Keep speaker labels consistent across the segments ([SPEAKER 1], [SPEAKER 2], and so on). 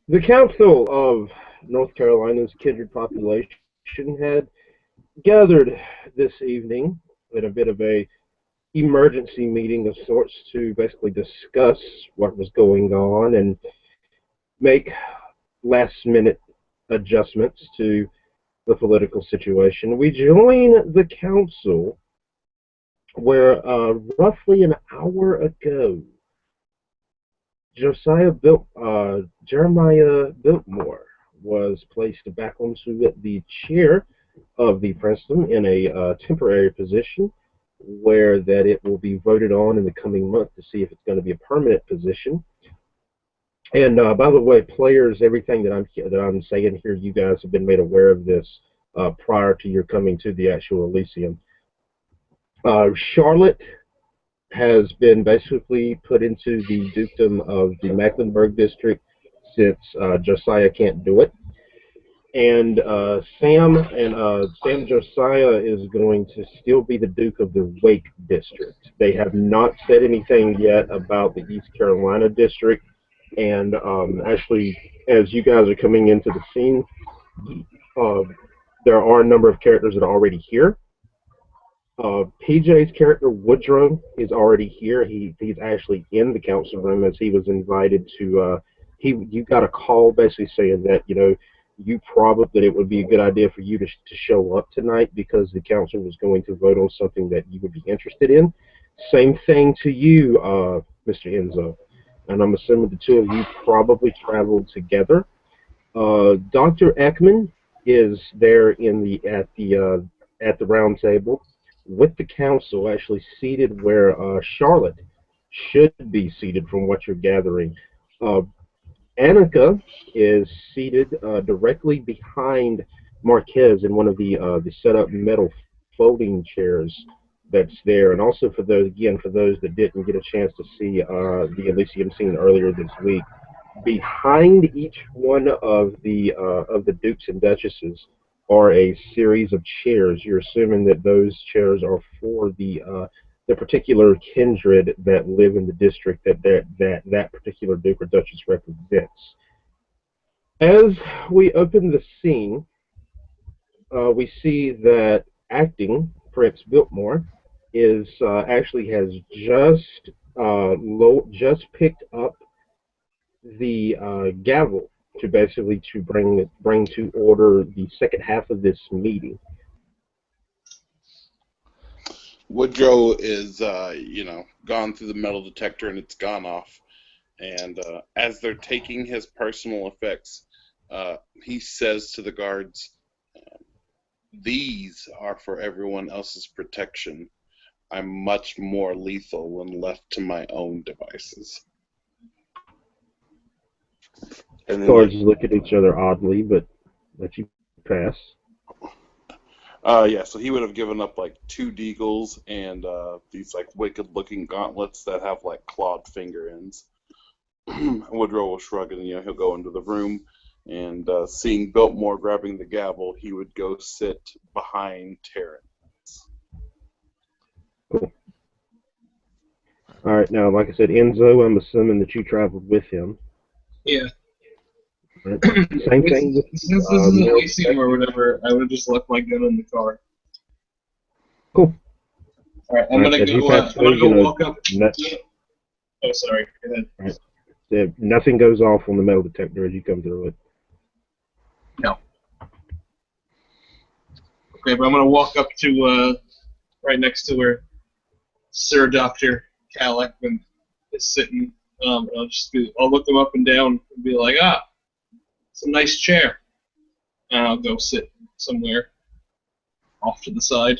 [SPEAKER 1] The Council of North Carolina's Kindred population had gathered this evening in a bit of a emergency meeting of sorts to basically discuss what was going on and make last minute adjustments to the political situation. We join the council where roughly an hour ago, Jeremiah Biltmore was placed back onto the chair of the Princeton in a temporary position where that it will be voted on in the coming month to see if it's going to be a permanent position. And by the way, players, everything that I'm saying here, you guys have been made aware of this prior to your coming to the actual Elysium. Charlotte has been basically put into the dukedom of the Mecklenburg district since Josiah can't do it. And Sam Josiah is going to still be the Duke of the Wake district. They have not said anything yet about the East Carolina district. And actually, as you guys are coming into the scene, uh, there are a number of characters that are already here. PJ's character Woodrow is already here. He's actually in the council room as he was invited to. You got a call basically saying that you probably that it would be a good idea for you to show up tonight because the council was going to vote on something that you would be interested in. Same thing to you, Mr. Enzo. And I'm assuming the two of you probably traveled together. Dr. Ekman is there at the round table with the council, actually seated where Charlotte should be seated, from what you're gathering. Uh, Annika is seated directly behind Marquez in one of the set up metal folding chairs that's there. And also for those that didn't get a chance to see the Elysium scene earlier this week, behind each one of the dukes and duchesses are a series of chairs. You're assuming that those chairs are for the particular kindred that live in the district that particular duke or duchess represents. As we open the scene, we see that acting Prince Biltmore is actually has just picked up the gavel to basically to bring to order the second half of this meeting.
[SPEAKER 2] Woodrow is, gone through the metal detector and it's gone off. And as they're taking his personal effects, he says to the guards, "These are for everyone else's protection. I'm much more lethal when left to my own devices."
[SPEAKER 1] And guards look at each other oddly, but let you pass.
[SPEAKER 2] Yeah, so he would have given up like 2 deagles and these like wicked-looking gauntlets that have like clawed finger ends. Woodrow will shrug and he'll go into the room, and seeing Biltmore grabbing the gavel, he would go sit behind Terrence.
[SPEAKER 1] Cool. All right, now, like I said, Enzo, I'm assuming that you traveled with him.
[SPEAKER 3] Yeah.
[SPEAKER 1] Right. Same thing with
[SPEAKER 3] since this is an Elysium or whatever, I would have just left my gun in the car.
[SPEAKER 1] Cool.
[SPEAKER 3] All right, I'm gonna go walk up. Oh, sorry. Go ahead.
[SPEAKER 1] Right. Yeah, nothing goes off on the metal detector as you come through it.
[SPEAKER 3] No. Okay, but I'm gonna walk up to right next to where Sir Dr. Cal Ekman is sitting. I'll look him up and down and be like, it's a nice chair. And I'll go sit somewhere off to the side.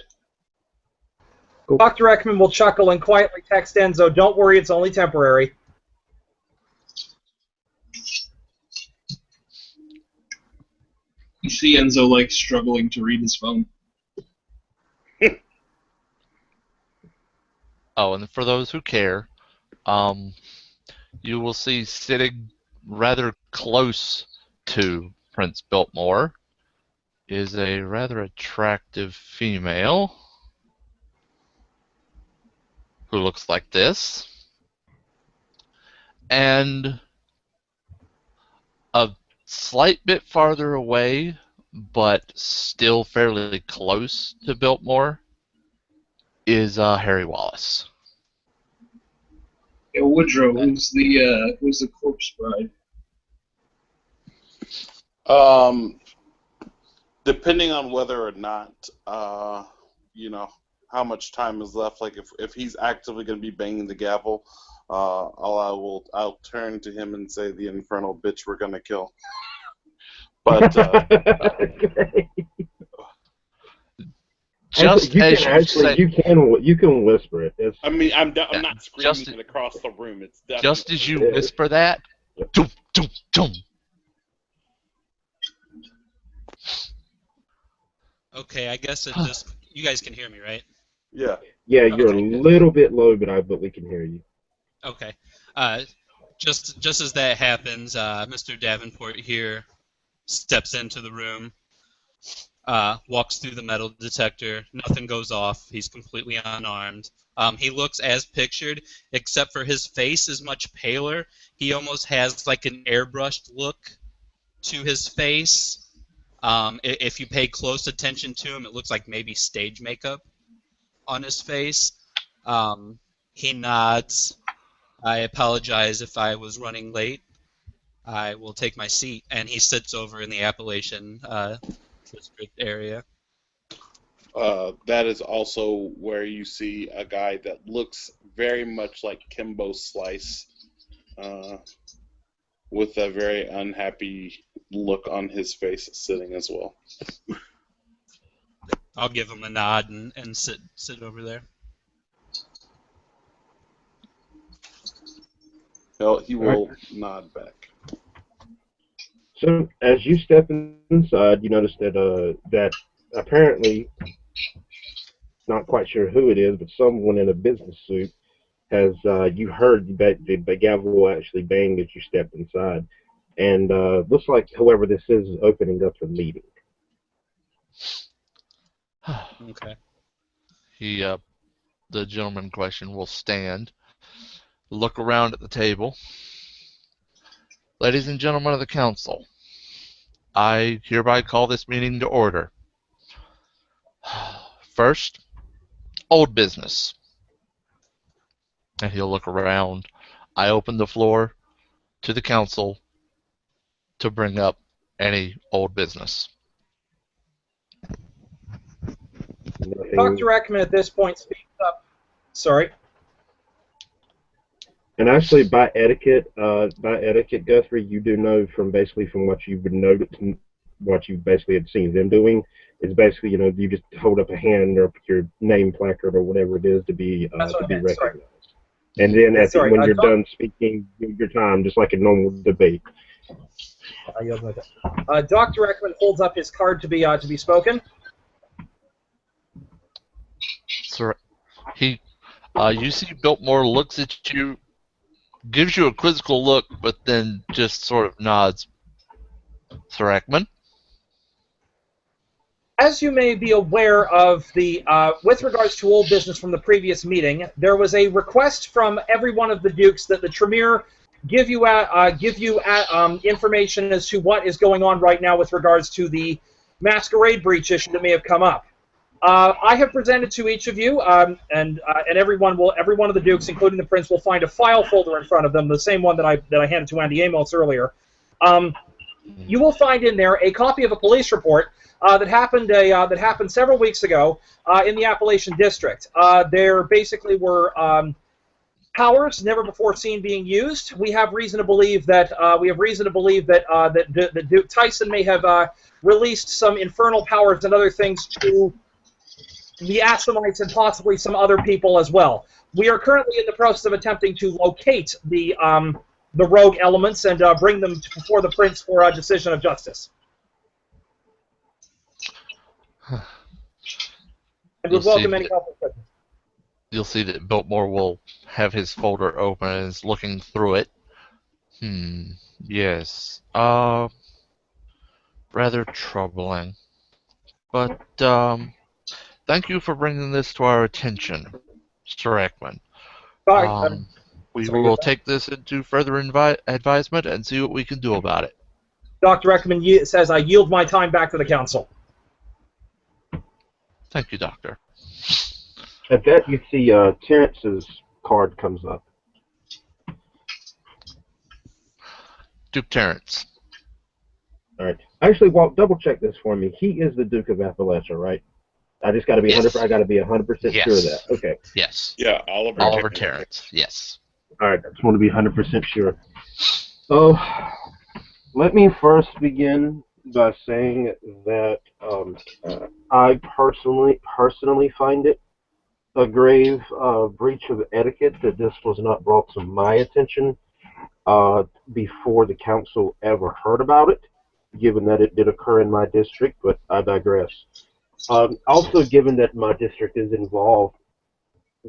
[SPEAKER 4] Cool. Dr. Ekman will chuckle and quietly text Enzo, "Don't worry, it's only temporary."
[SPEAKER 3] You see Enzo, like, struggling to read his phone.
[SPEAKER 5] Oh, and for those who care, you will see sitting rather close to Prince Biltmore is a rather attractive female who looks like this, and a slight bit farther away, but still fairly close to Biltmore, is Harry Wallace.
[SPEAKER 3] Yeah, Woodrow, who's the corpse bride?
[SPEAKER 2] Depending on whether or not, how much time is left. Like if he's actively going to be banging the gavel, I'll turn to him and say, "The infernal bitch we're going to kill." But
[SPEAKER 5] Just as you say,
[SPEAKER 1] you can whisper it. It's,
[SPEAKER 2] I mean, I'm not screaming it across the room. It's definitely
[SPEAKER 5] just as you whisper that, doom, doom, doom.
[SPEAKER 6] Okay, I guess it just you guys can hear me, right?
[SPEAKER 2] yeah.
[SPEAKER 1] yeah, you're
[SPEAKER 6] Okay,
[SPEAKER 1] a
[SPEAKER 6] good.
[SPEAKER 1] little bit low, but we can hear you.
[SPEAKER 6] Okay. Just as that happens, Mr. Davenport here steps into the room, walks through the metal detector. Nothing goes off. He's completely unarmed. He looks as pictured, except for his face is much paler. He almost has like an airbrushed look to his face. If you pay close attention to him, it looks like maybe stage makeup on his face. He nods. I apologize if I was running late. I will take my seat, and he sits over in the Appalachian district area.
[SPEAKER 2] That is also where you see a guy that looks very much like Kimbo Slice, with a very unhappy look on his face, sitting as well.
[SPEAKER 6] I'll give him a nod and sit over there.
[SPEAKER 2] He will nod back.
[SPEAKER 1] So as you step inside, you notice that apparently, not quite sure who it is, but someone in a business suit has you heard the gavel actually bang as you stepped inside, and looks like whoever this is opening up the meeting.
[SPEAKER 6] Okay.
[SPEAKER 5] The gentleman in question will stand, look around at the table. Ladies and gentlemen of the council, I hereby call this meeting to order. First, old business. And he'll look around. I open the floor to the council to bring up any old business.
[SPEAKER 4] Dr. Eckman at this point speaks up. Sorry.
[SPEAKER 1] And actually, by etiquette, Guthrie, you do know from what you've been noticed, what you basically had seen them doing, is basically you just hold up a hand or your name placard or whatever it is to be recognized. Sorry. And then when you're done speaking, your time, just like a normal debate.
[SPEAKER 4] Dr. Eckman holds up his card to be spoken.
[SPEAKER 5] Sir, you see Biltmore looks at you, gives you a quizzical look, but then just sort of nods. Sir Eckman?
[SPEAKER 4] As you may be aware of with regards to old business from the previous meeting, there was a request from every one of the dukes that the Tremere give you information as to what is going on right now with regards to the masquerade breach issue that may have come up. I have presented to each of you, and every one of the dukes, including the prince, will find a file folder in front of them, the same one that I handed to Andy Amos earlier. You will find in there a copy of a police report that happened several weeks ago in the Appalachian District. There basically were powers never before seen being used. We have reason to believe that that Duke Tyson may have released some infernal powers and other things to the Assamites and possibly some other people as well. We are currently in the process of attempting to locate the rogue elements and bring them before the prince for a decision of justice. And would welcome any help.
[SPEAKER 5] You'll see that Biltmore will have his folder open and is looking through it. Yes. Rather troubling. But, thank you for bringing this to our attention, Sir Eckman. We will take this into further advisement and see what we can do about it.
[SPEAKER 4] Dr. Ekman says, I yield my time back to the council.
[SPEAKER 5] Thank you, Doctor.
[SPEAKER 1] At that, you see Terrence's card comes up.
[SPEAKER 5] Duke Terrence.
[SPEAKER 1] All right. Actually, Walt, double check this for me. He is the Duke of Appalachia, right? I just got to be
[SPEAKER 5] Yes.
[SPEAKER 1] 100%. I got to be 100%
[SPEAKER 5] Yes.
[SPEAKER 1] sure of that. Okay.
[SPEAKER 5] Yes.
[SPEAKER 2] Yeah, Oliver.
[SPEAKER 5] Oliver Terrence. Yes.
[SPEAKER 1] All right. I just want to be 100% sure. So, let me first begin by saying that I personally find it a grave breach of etiquette that this was not brought to my attention before the council ever heard about it, given that it did occur in my district, but I digress. Also, given that my district is involved,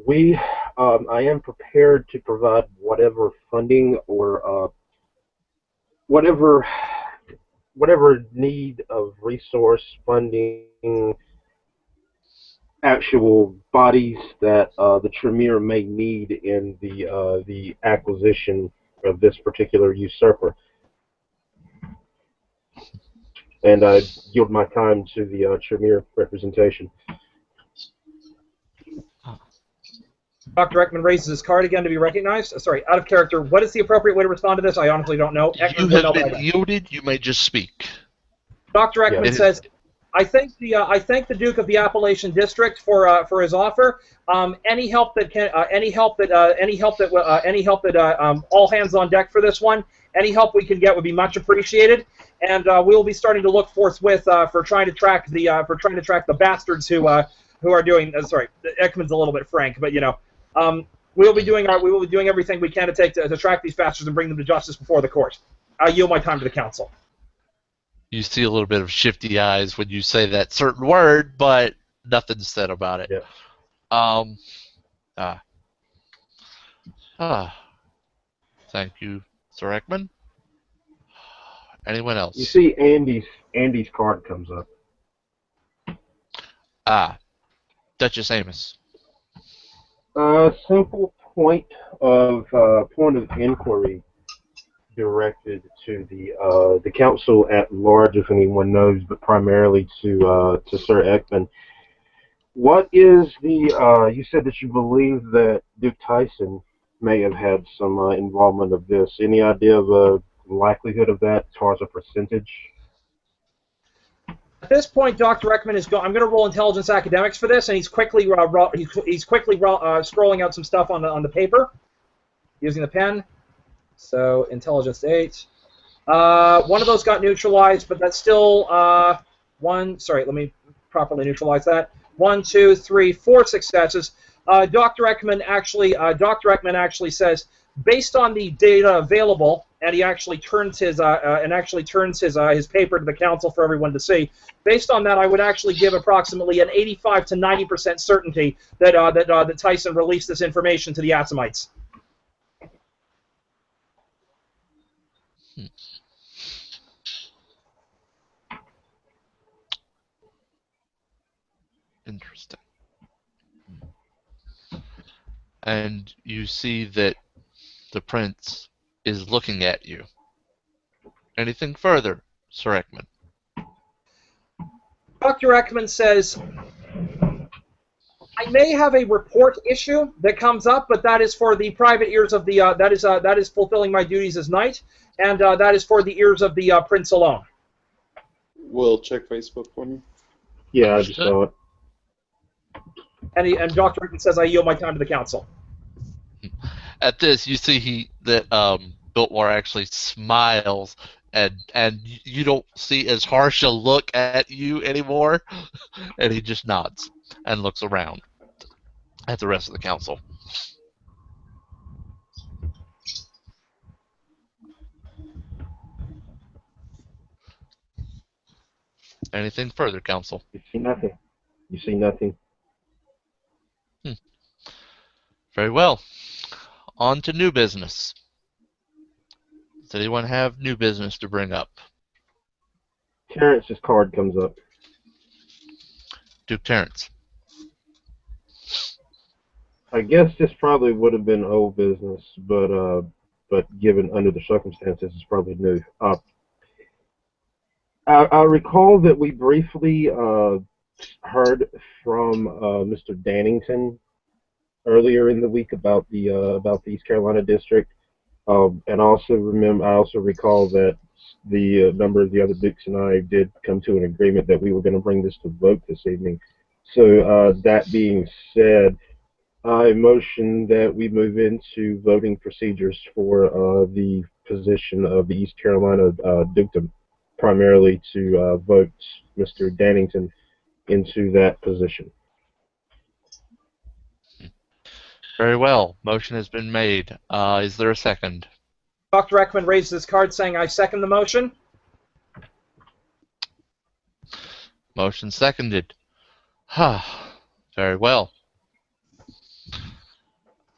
[SPEAKER 1] I am prepared to provide whatever funding or whatever need of resource funding, actual bodies that the Tremere may need in the acquisition of this particular usurper. And I yield my time to the Tremere representation.
[SPEAKER 4] Dr. Ekman raises his card again to be recognized. Sorry, out of character. What is the appropriate way to respond to this? I honestly don't know.
[SPEAKER 5] You
[SPEAKER 4] Ekman
[SPEAKER 5] have
[SPEAKER 4] will know
[SPEAKER 5] been
[SPEAKER 4] that.
[SPEAKER 5] yielded. You may just speak.
[SPEAKER 4] Dr. Ekman
[SPEAKER 1] Yeah.
[SPEAKER 4] says, I thank the Duke of the Appalachian District for his offer. Any help that all hands on deck for this one. Any help we can get would be much appreciated, and we'll be starting to look forthwith for trying to track the bastards who are doing. Sorry, Ekman's a little bit frank, but we will be doing everything we can to track these bastards and bring them to justice before the court. I yield my time to the council.
[SPEAKER 5] You see a little bit of shifty eyes when you say that certain word, but nothing's said about it.
[SPEAKER 1] Yeah.
[SPEAKER 5] Thank you, Sir Ekman. Anyone else?
[SPEAKER 1] You see Andy's card comes up.
[SPEAKER 5] Duchess Amos.
[SPEAKER 1] Simple point of inquiry directed to the council at large, if anyone knows, but primarily to Sir Ekman. What is the? You said that you believe that Duke Tyson may have had some involvement of this. Any idea of the likelihood of that as far as a percentage?
[SPEAKER 4] At this point, Dr. Ekman is going. I'm going to roll intelligence academics for this, and he's quickly scrolling out some stuff on the paper using the pen. So intelligence 8. One of those got neutralized, but that's still one. Sorry, let me properly neutralize that. 1, 2, 3, 4 successes. Dr. Ekman actually says, based on the data available, and he actually turns his paper to the council for everyone to see. Based on that, I would actually give approximately an 85 to 90% certainty that Tyson released this information to the Assamites.
[SPEAKER 5] Interesting. And you see that the prince is looking at you. Anything further, Sir Ekman?
[SPEAKER 4] Dr. Ekman says, I may have a report issue that comes up, but that is for the private ears of the that is fulfilling my duties as knight, and that is for the ears of the prince alone.
[SPEAKER 2] Will check Facebook for me.
[SPEAKER 1] Yeah, I just saw it.
[SPEAKER 4] And Dr. Ekman says, I yield my time to the council.
[SPEAKER 5] At this, you see that Biltmore actually smiles, and you don't see as harsh a look at you anymore, and he just nods and looks around at the rest of the council. Anything further, council?
[SPEAKER 1] You see nothing. You see nothing.
[SPEAKER 5] Very well. On to new business. Does anyone have new business to bring up?
[SPEAKER 1] Terrence's card comes up.
[SPEAKER 5] Duke Terrence.
[SPEAKER 1] I guess this probably would have been old business, but given under the circumstances, it's probably new. I recall that we briefly heard from Mr. Dannington earlier in the week about the East Carolina district. And I also recall that the number of the other Dukes and I did come to an agreement that we were going to bring this to vote this evening. So that being said, I motion that we move into voting procedures for the position of the East Carolina Dukedom, primarily to vote Mr. Dannington into that position.
[SPEAKER 5] Very well. Motion has been made. Is there a second?
[SPEAKER 4] Dr. Ekman raises his card saying, I second the motion.
[SPEAKER 5] Motion seconded. Very well.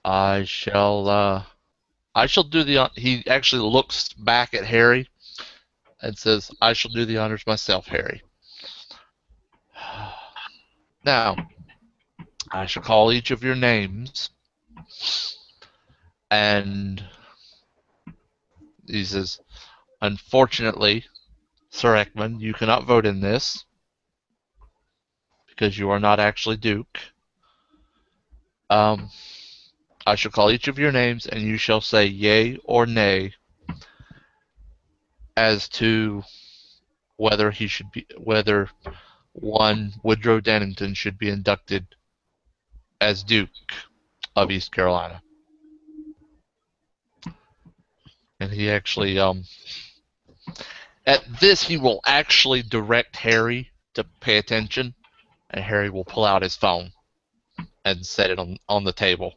[SPEAKER 5] I shall do the. He actually looks back at Harry and says, "I shall do the honors myself, Harry." Now, I shall call each of your names, and he says, "Unfortunately, Sir Ekman, you cannot vote in this because you are not actually Duke. Um, I shall call each of your names, and you shall say yay or nay as to whether one Woodrow Dennington should be inducted as Duke of East Carolina." And he actually, at this, he will actually direct Harry to pay attention, and Harry will pull out his phone and set it on the table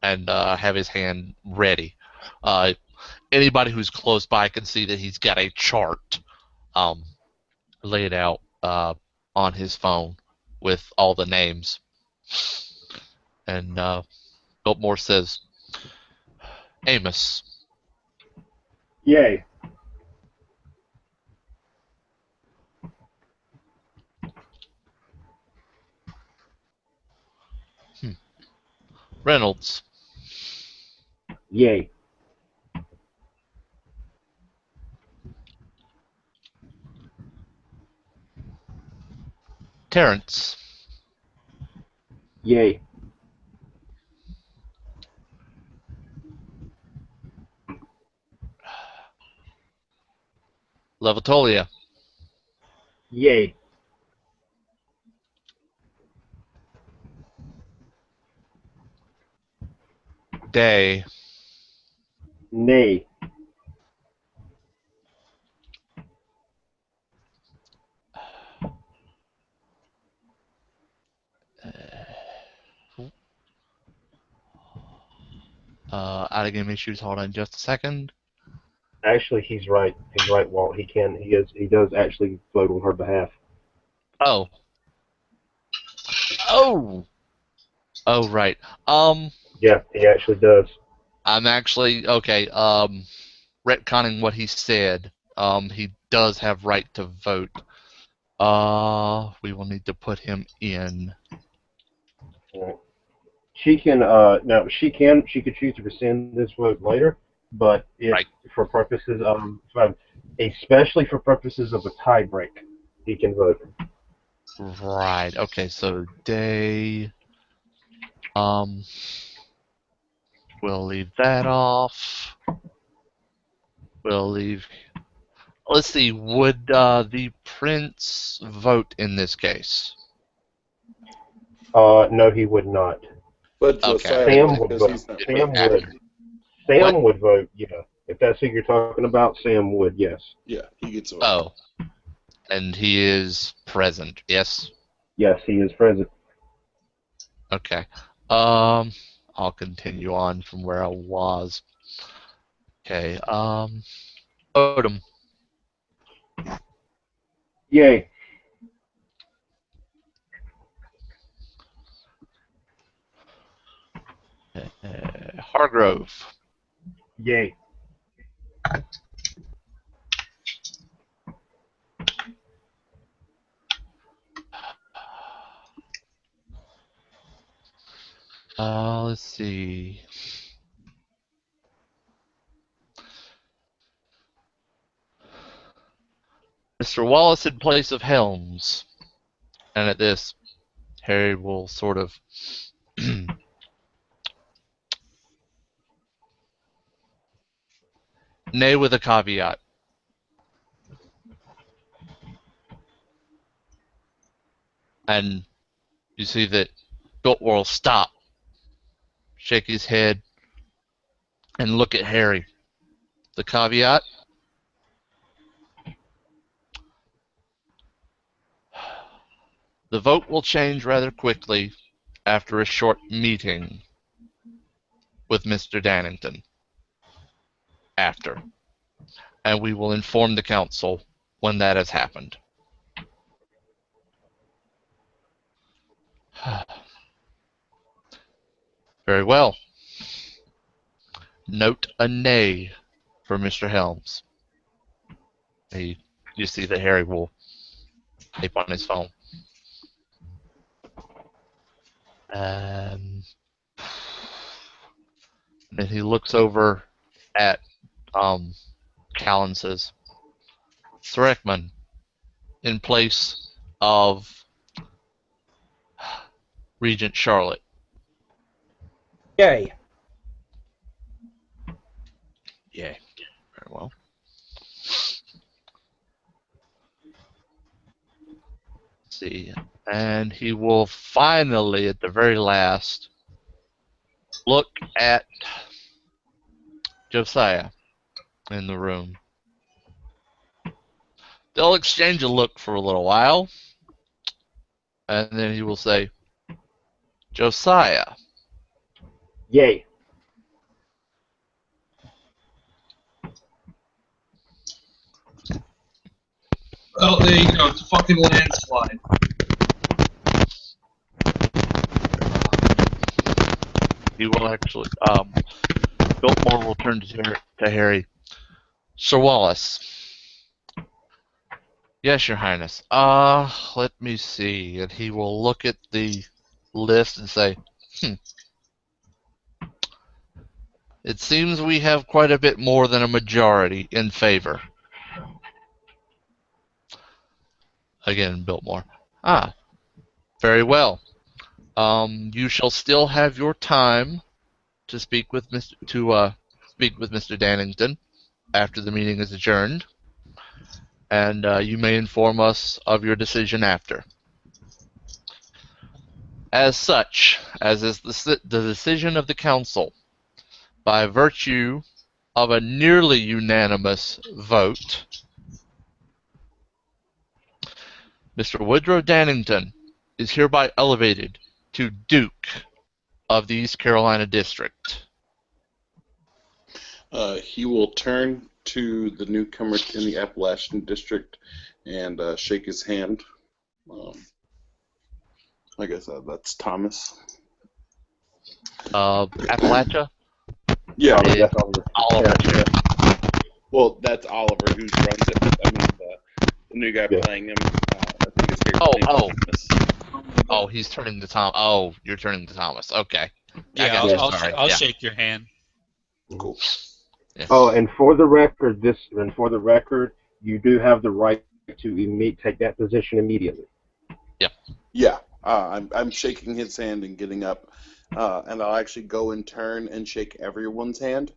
[SPEAKER 5] and have his hand ready. Anybody who's close by can see that he's got a chart um, laid out on his phone with all the names. And Biltmore says, "Amos,
[SPEAKER 1] Yay.
[SPEAKER 5] Reynolds,
[SPEAKER 1] Yay.
[SPEAKER 5] Terrence,
[SPEAKER 1] Yay.
[SPEAKER 5] Levatolia,
[SPEAKER 1] Yay.
[SPEAKER 5] Day,
[SPEAKER 1] Nay.
[SPEAKER 5] out of game issues. Hold on just a second.
[SPEAKER 1] Actually, he's right. He's right, Walt. He can. He is. He does actually vote on her behalf.
[SPEAKER 5] Oh. Oh! Oh, right.
[SPEAKER 1] Yeah, he actually does.
[SPEAKER 5] I'm actually, okay, retconning what he said. He does have right to vote. We will need to put him in.
[SPEAKER 1] Right. She can. No, she can. She could choose to rescind this vote later, but if
[SPEAKER 5] Right.
[SPEAKER 1] for purposes especially for purposes of a tie break, he can vote.
[SPEAKER 5] Right. Okay, so Day. We'll leave that off. We'll leave. Let's see. Would the prince vote in this case?
[SPEAKER 1] No, he would not.
[SPEAKER 2] But
[SPEAKER 5] Okay.
[SPEAKER 2] Josiah
[SPEAKER 1] Sam
[SPEAKER 2] would
[SPEAKER 1] would
[SPEAKER 2] because
[SPEAKER 1] vote.
[SPEAKER 2] he's not
[SPEAKER 1] Sam
[SPEAKER 2] present.
[SPEAKER 1] would.
[SPEAKER 5] What?
[SPEAKER 1] Sam would vote. Yeah, if that's who you're talking about, Sam would. Yes.
[SPEAKER 2] Yeah, he gets a vote.
[SPEAKER 5] Oh. And he is present, yes?
[SPEAKER 1] Yes, he is present.
[SPEAKER 5] Okay. I'll continue on from where I was. Okay. Odom,
[SPEAKER 1] Yay.
[SPEAKER 5] Hargrove,
[SPEAKER 1] Yay.
[SPEAKER 5] let's see. Mr. Wallace in place of Helms. And at this, Harry will sort of nay with a caveat. And you see that Biltmore will stop, shake his head, and look at Harry. The caveat? The vote will change rather quickly after a short meeting with Mr. Dannington. After. And we will inform the council when that has happened. Very well. Note a nay for Mr. Helms. You see that Harry will type on his phone. And then he looks over at Cal and says, Threckman, in place of Regent Charlotte.
[SPEAKER 4] Yay.
[SPEAKER 5] Yeah, very well. Let's see. And he will finally, at the very last, look at Josiah in the room. They'll exchange a look for a little while, and then he will say, Josiah.
[SPEAKER 1] Yay.
[SPEAKER 3] Oh, there you go. It's a fucking landslide.
[SPEAKER 5] He will actually, Biltmore will turn to Harry. Sir Wallace. Yes, Your Highness. Let me see. And he will look at the list and say, It seems we have quite a bit more than a majority in favor. Again, Biltmore. Very well. You shall still have your time to speak with Mr. Dannington after the meeting is adjourned, and you may inform us of your decision after. As such, as is the decision of the council, by virtue of a nearly unanimous vote, Mr. Woodrow Dannington is hereby elevated to Duke of the East Carolina District.
[SPEAKER 2] He will turn to the newcomer in the Appalachian District and shake his hand. I guess that's Thomas.
[SPEAKER 5] Appalachia?
[SPEAKER 2] Yeah.
[SPEAKER 1] Oh, that's Oliver.
[SPEAKER 2] Yeah. Well, that's Oliver who runs it. I mean, the new guy playing him. I think his favorite name is Thomas.
[SPEAKER 5] Oh, he's turning to Tom. Oh, you're turning to Thomas. Okay.
[SPEAKER 6] Yeah, I'll shake your hand.
[SPEAKER 2] Cool.
[SPEAKER 5] Yeah.
[SPEAKER 1] Oh, and for the record, you do have the right to take that position immediately.
[SPEAKER 5] Yep.
[SPEAKER 2] Yeah. I'm shaking his hand and getting up, and I'll actually go in turn and shake everyone's hand.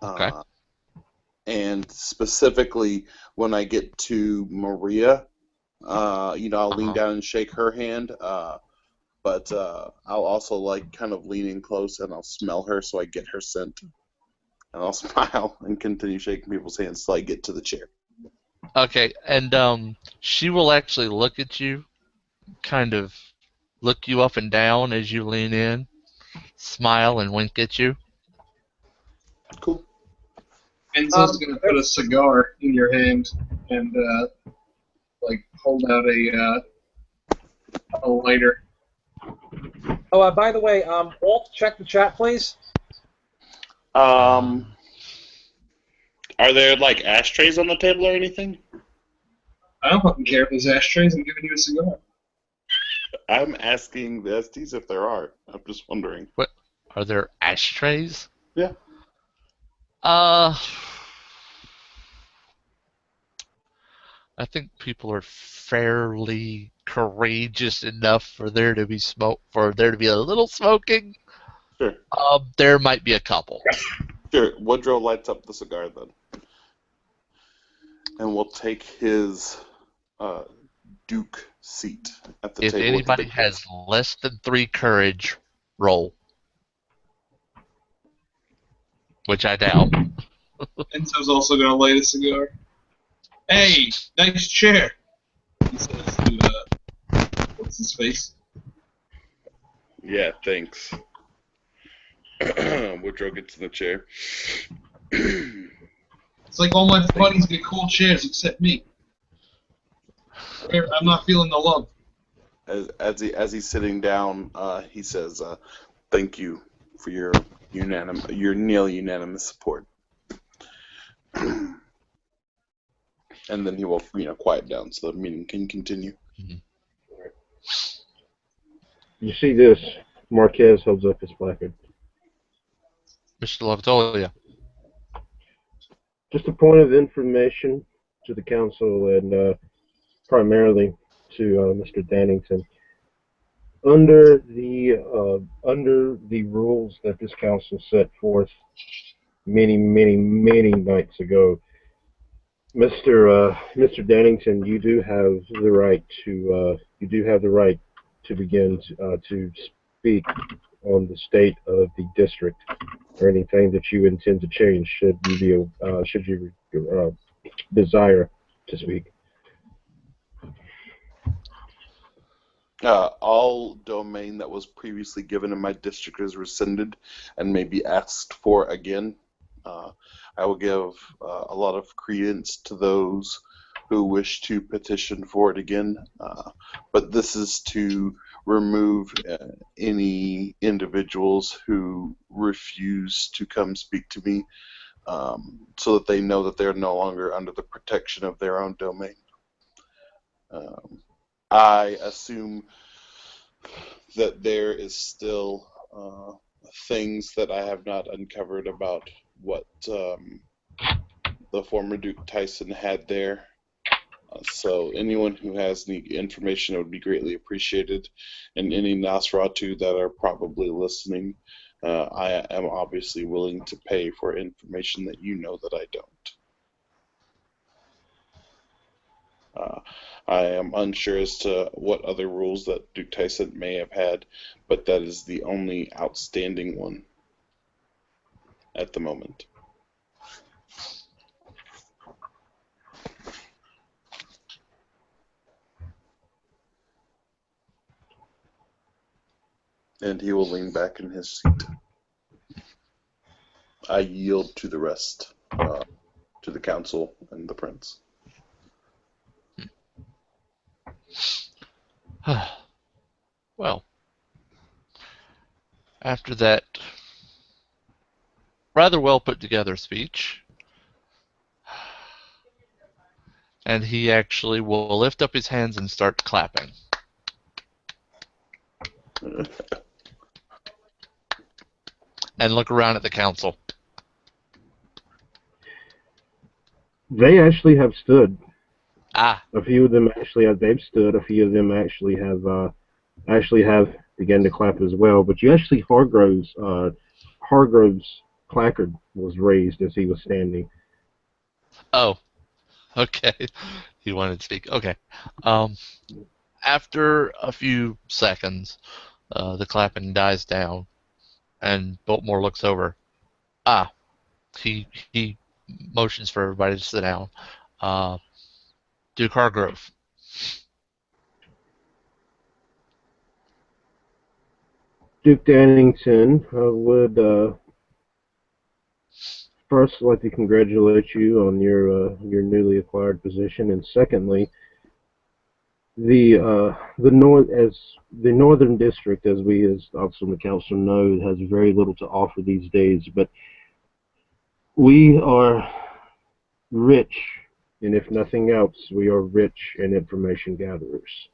[SPEAKER 5] Okay.
[SPEAKER 2] And specifically, when I get to Maria, I'll lean down and shake her hand. But I'll also kind of lean in close and I'll smell her so I get her scent. And I'll smile and continue shaking people's hands till I get to the chair.
[SPEAKER 5] Okay, and she will actually look at you, kind of look you up and down as you lean in, smile and wink at you.
[SPEAKER 2] Cool.
[SPEAKER 3] Enzo's going to put a cigar in your hand and hold out a lighter.
[SPEAKER 4] Oh, by the way, Walt, check the chat, please.
[SPEAKER 2] Are there ashtrays on the table or anything?
[SPEAKER 3] I don't fucking care if there's ashtrays. I'm giving you a cigar.
[SPEAKER 2] I'm asking the SDs if there are. I'm just wondering.
[SPEAKER 5] What? Are there ashtrays?
[SPEAKER 2] Yeah.
[SPEAKER 5] I I think people are fairly courageous enough for there to be a little smoking.
[SPEAKER 2] Sure.
[SPEAKER 5] There might be a couple.
[SPEAKER 2] Sure. Woodrow lights up the cigar then, and will take his Duke seat at the
[SPEAKER 5] If
[SPEAKER 2] table with the
[SPEAKER 5] anybody
[SPEAKER 2] big
[SPEAKER 5] has
[SPEAKER 2] boys.
[SPEAKER 5] less than 3 courage, roll. Which I doubt.
[SPEAKER 3] Enzo's also going to light a cigar. Hey, nice chair, he says to, what's his face?
[SPEAKER 2] Yeah, thanks. Woodrow gets in the chair.
[SPEAKER 3] It's like all my buddies get cool chairs except me. I'm not feeling the love.
[SPEAKER 2] As he's sitting down, he says, "Thank you for your nearly unanimous support." And then he will, quiet down so the meeting can continue.
[SPEAKER 1] You see this? Marquez holds up his placard.
[SPEAKER 5] Mr. Lavatolia.
[SPEAKER 1] Just a point of information to the council and primarily to Mr. Dannington. Under the rules that this council set forth many nights ago, Mr. Dannington, you do have the right to begin to speak on the state of the district or anything that you intend to change should you desire to speak.
[SPEAKER 2] All domain that was previously given in my district is rescinded and may be asked for again. I will give a lot of credence to those who wish to petition for it again, but this is to remove any individuals who refuse to come speak to me, so that they know that they're no longer under the protection of their own domain. I assume that there is still things that I have not uncovered about what the former Duke Tyson had there. So anyone who has any information would be greatly appreciated. And any Nosferatu that are probably listening, I am obviously willing to pay for information that you know that I don't. I am unsure as to what other rules that Duke Tyson may have had, but that is the only outstanding one at the moment. And he will lean back in his seat. I yield to the rest, to the council and the prince.
[SPEAKER 5] Well, after that rather well put together speech, and he actually will lift up his hands and start clapping. And look around at the council.
[SPEAKER 1] They actually have stood.
[SPEAKER 5] Ah.
[SPEAKER 1] A few of them they've stood. A few of them actually have begun to clap as well. But you actually Hargrove's placard was raised as he was standing.
[SPEAKER 5] Oh, okay. He wanted to speak. Okay. After a few seconds, the clapping dies down, and Biltmore looks over. Ah, he motions for everybody to sit down. Duke Hargrove.
[SPEAKER 1] Duke Dannington, I would first like to congratulate you on your newly acquired position, and secondly, the northern district, as we as also the council know, has very little to offer these days, but we are rich, and if nothing else, we are rich in information gatherers.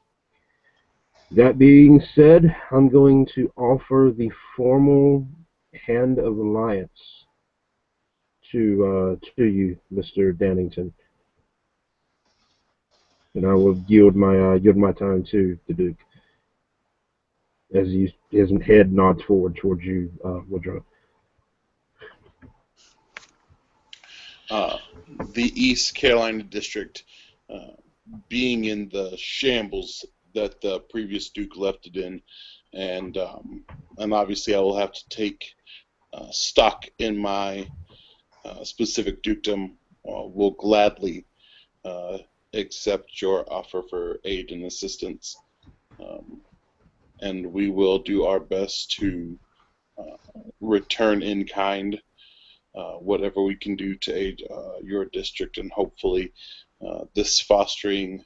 [SPEAKER 1] That being said, I'm going to offer the formal hand of alliance to you, Mr. Dannington. and I will yield my time to the Duke as his head nods forward towards you, Woodrow.
[SPEAKER 2] Uh, the East Carolina district, uh, being in the shambles that the previous Duke left it in, and obviously I will have to take stock in my specific dukedom. Will gladly uh, accept your offer for aid and assistance, um, and we will do our best to return in kind whatever we can do to aid your district, and hopefully this fostering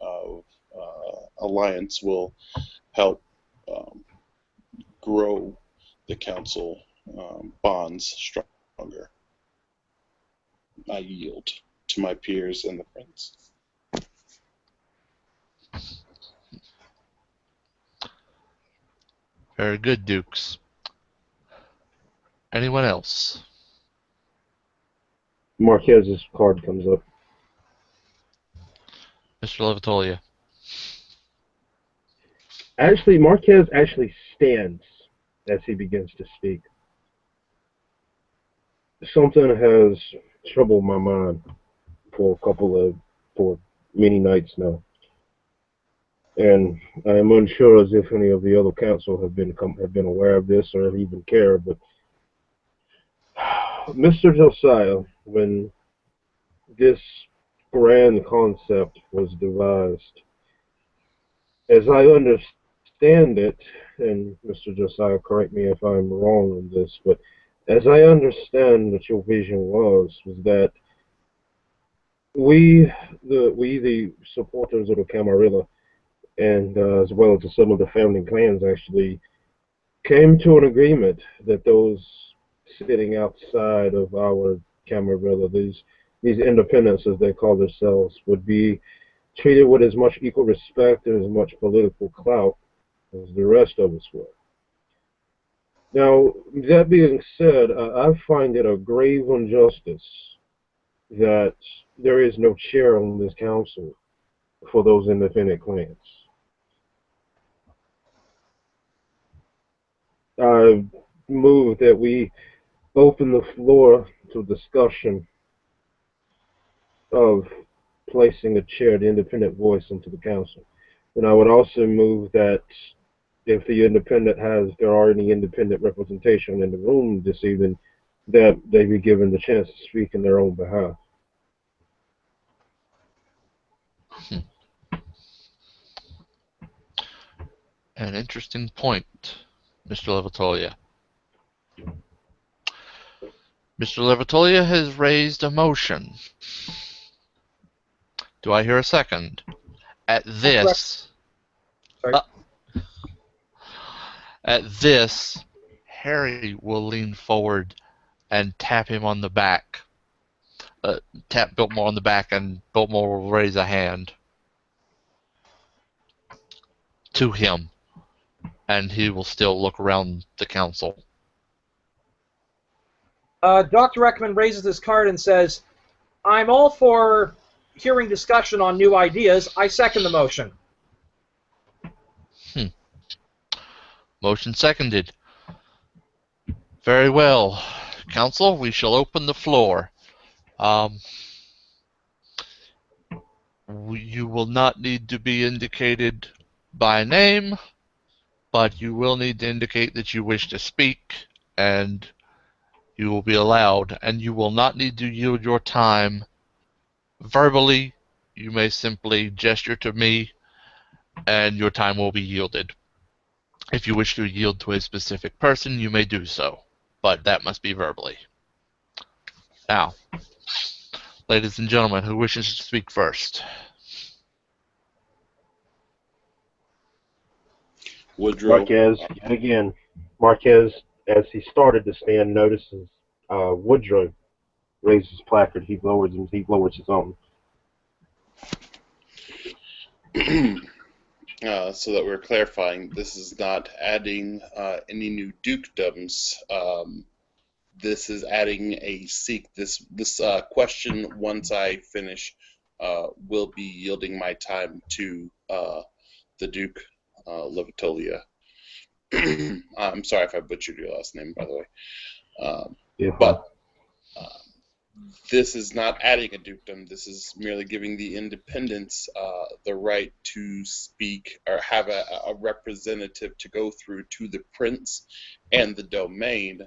[SPEAKER 2] of alliance will help um, grow the council bonds stronger. I yield to my peers and the friends.
[SPEAKER 5] Very good, Dukes. Anyone else?
[SPEAKER 1] Marquez's card comes up.
[SPEAKER 5] Mr. Levitolia.
[SPEAKER 1] Actually, Marquez actually stands as he begins to speak. Something has troubled my mind for many nights now, and I am unsure as if any of the other council have been aware of this or even care. But Mr. Josiah, when this grand concept was devised, as I understand it, and Mr. Josiah, correct me if I'm wrong on this, but as I understand that your vision was that we, the supporters of the Camarilla, and as well as some of the founding clans, actually came to an agreement that those sitting outside of our Camarilla, these independents, as they call themselves, would be treated with as much equal respect and as much political clout as the rest of us were. Now, that being said, I find it a grave injustice that there is no chair on this council for those independent clans. I move that we open the floor to discussion of placing a chair, the independent voice, into the council. And I would also move that if there are any independent representation in the room this evening, that they be given the chance to speak in their own behalf.
[SPEAKER 5] An interesting point, Mr. Levitolia. Mr. Levitolia has raised a motion. Do I hear a second? At this,
[SPEAKER 4] Sorry.
[SPEAKER 5] Harry will lean forward and tap him on the back. Tap Biltmore on the back, and Biltmore will raise a hand to him, and he will still look around the council.
[SPEAKER 4] Dr. Reckman raises his card and says, I'm all for hearing discussion on new ideas. I second the motion.
[SPEAKER 5] Motion seconded. Very well. Council, we shall open the floor. You will not need to be indicated by name, but you will need to indicate that you wish to speak, and you will be allowed, and you will not need to yield your time verbally. You may simply gesture to me, and your time will be yielded. If you wish to yield to a specific person, you may do so, but that must be verbally. Now, ladies and gentlemen, who wishes to speak first?
[SPEAKER 2] Woodrow.
[SPEAKER 1] Marquez, yet again. Marquez, as he started to stand, notices Woodrow raise his placard. He lowers his own.
[SPEAKER 2] So that we're clarifying, this is not adding any new dukedoms. This is adding a seek. This question, once I finish will be yielding my time to the Duke Levitolia. I'm sorry if I butchered your last name, by the way. But this is not adding a dukedom. This is merely giving the independents the right to speak or have a representative to go through to the prince and the domain,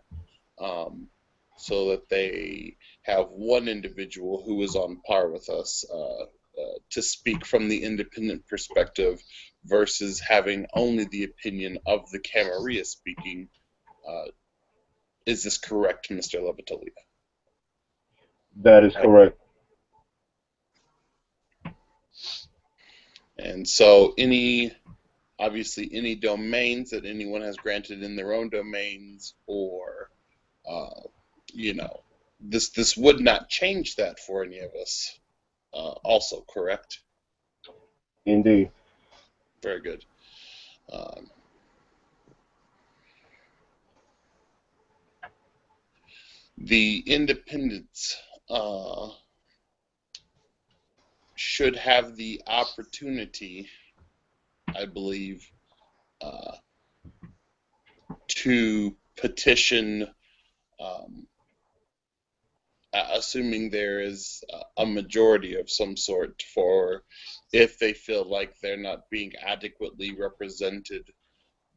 [SPEAKER 2] so that they have one individual who is on par with us to speak from the independent perspective versus having only the opinion of the Camarilla speaking. Is this correct, Mr. Levitolia?
[SPEAKER 1] That is correct.
[SPEAKER 2] And so obviously any domains that anyone has granted in their own domains, or this would not change that for any of us. Also correct?
[SPEAKER 1] Indeed.
[SPEAKER 2] Very good. The independents should have the opportunity, I believe, to petition, assuming there is a majority of some sort, for if they feel like they're not being adequately represented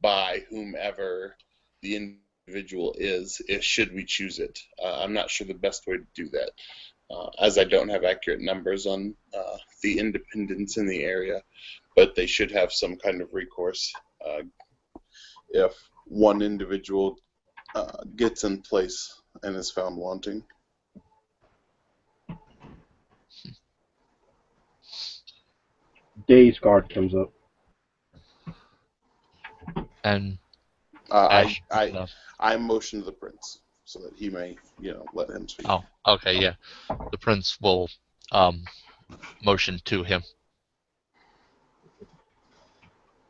[SPEAKER 2] by whomever the individual is, should we choose it. I'm not sure the best way to do that, as I don't have accurate numbers on the independents in the area, but they should have some kind of recourse if one individual gets in place and is found wanting.
[SPEAKER 1] Days card comes up.
[SPEAKER 5] And
[SPEAKER 2] I motion to the prince so that he may, let him speak.
[SPEAKER 5] Oh, okay, yeah. The prince will motion to him.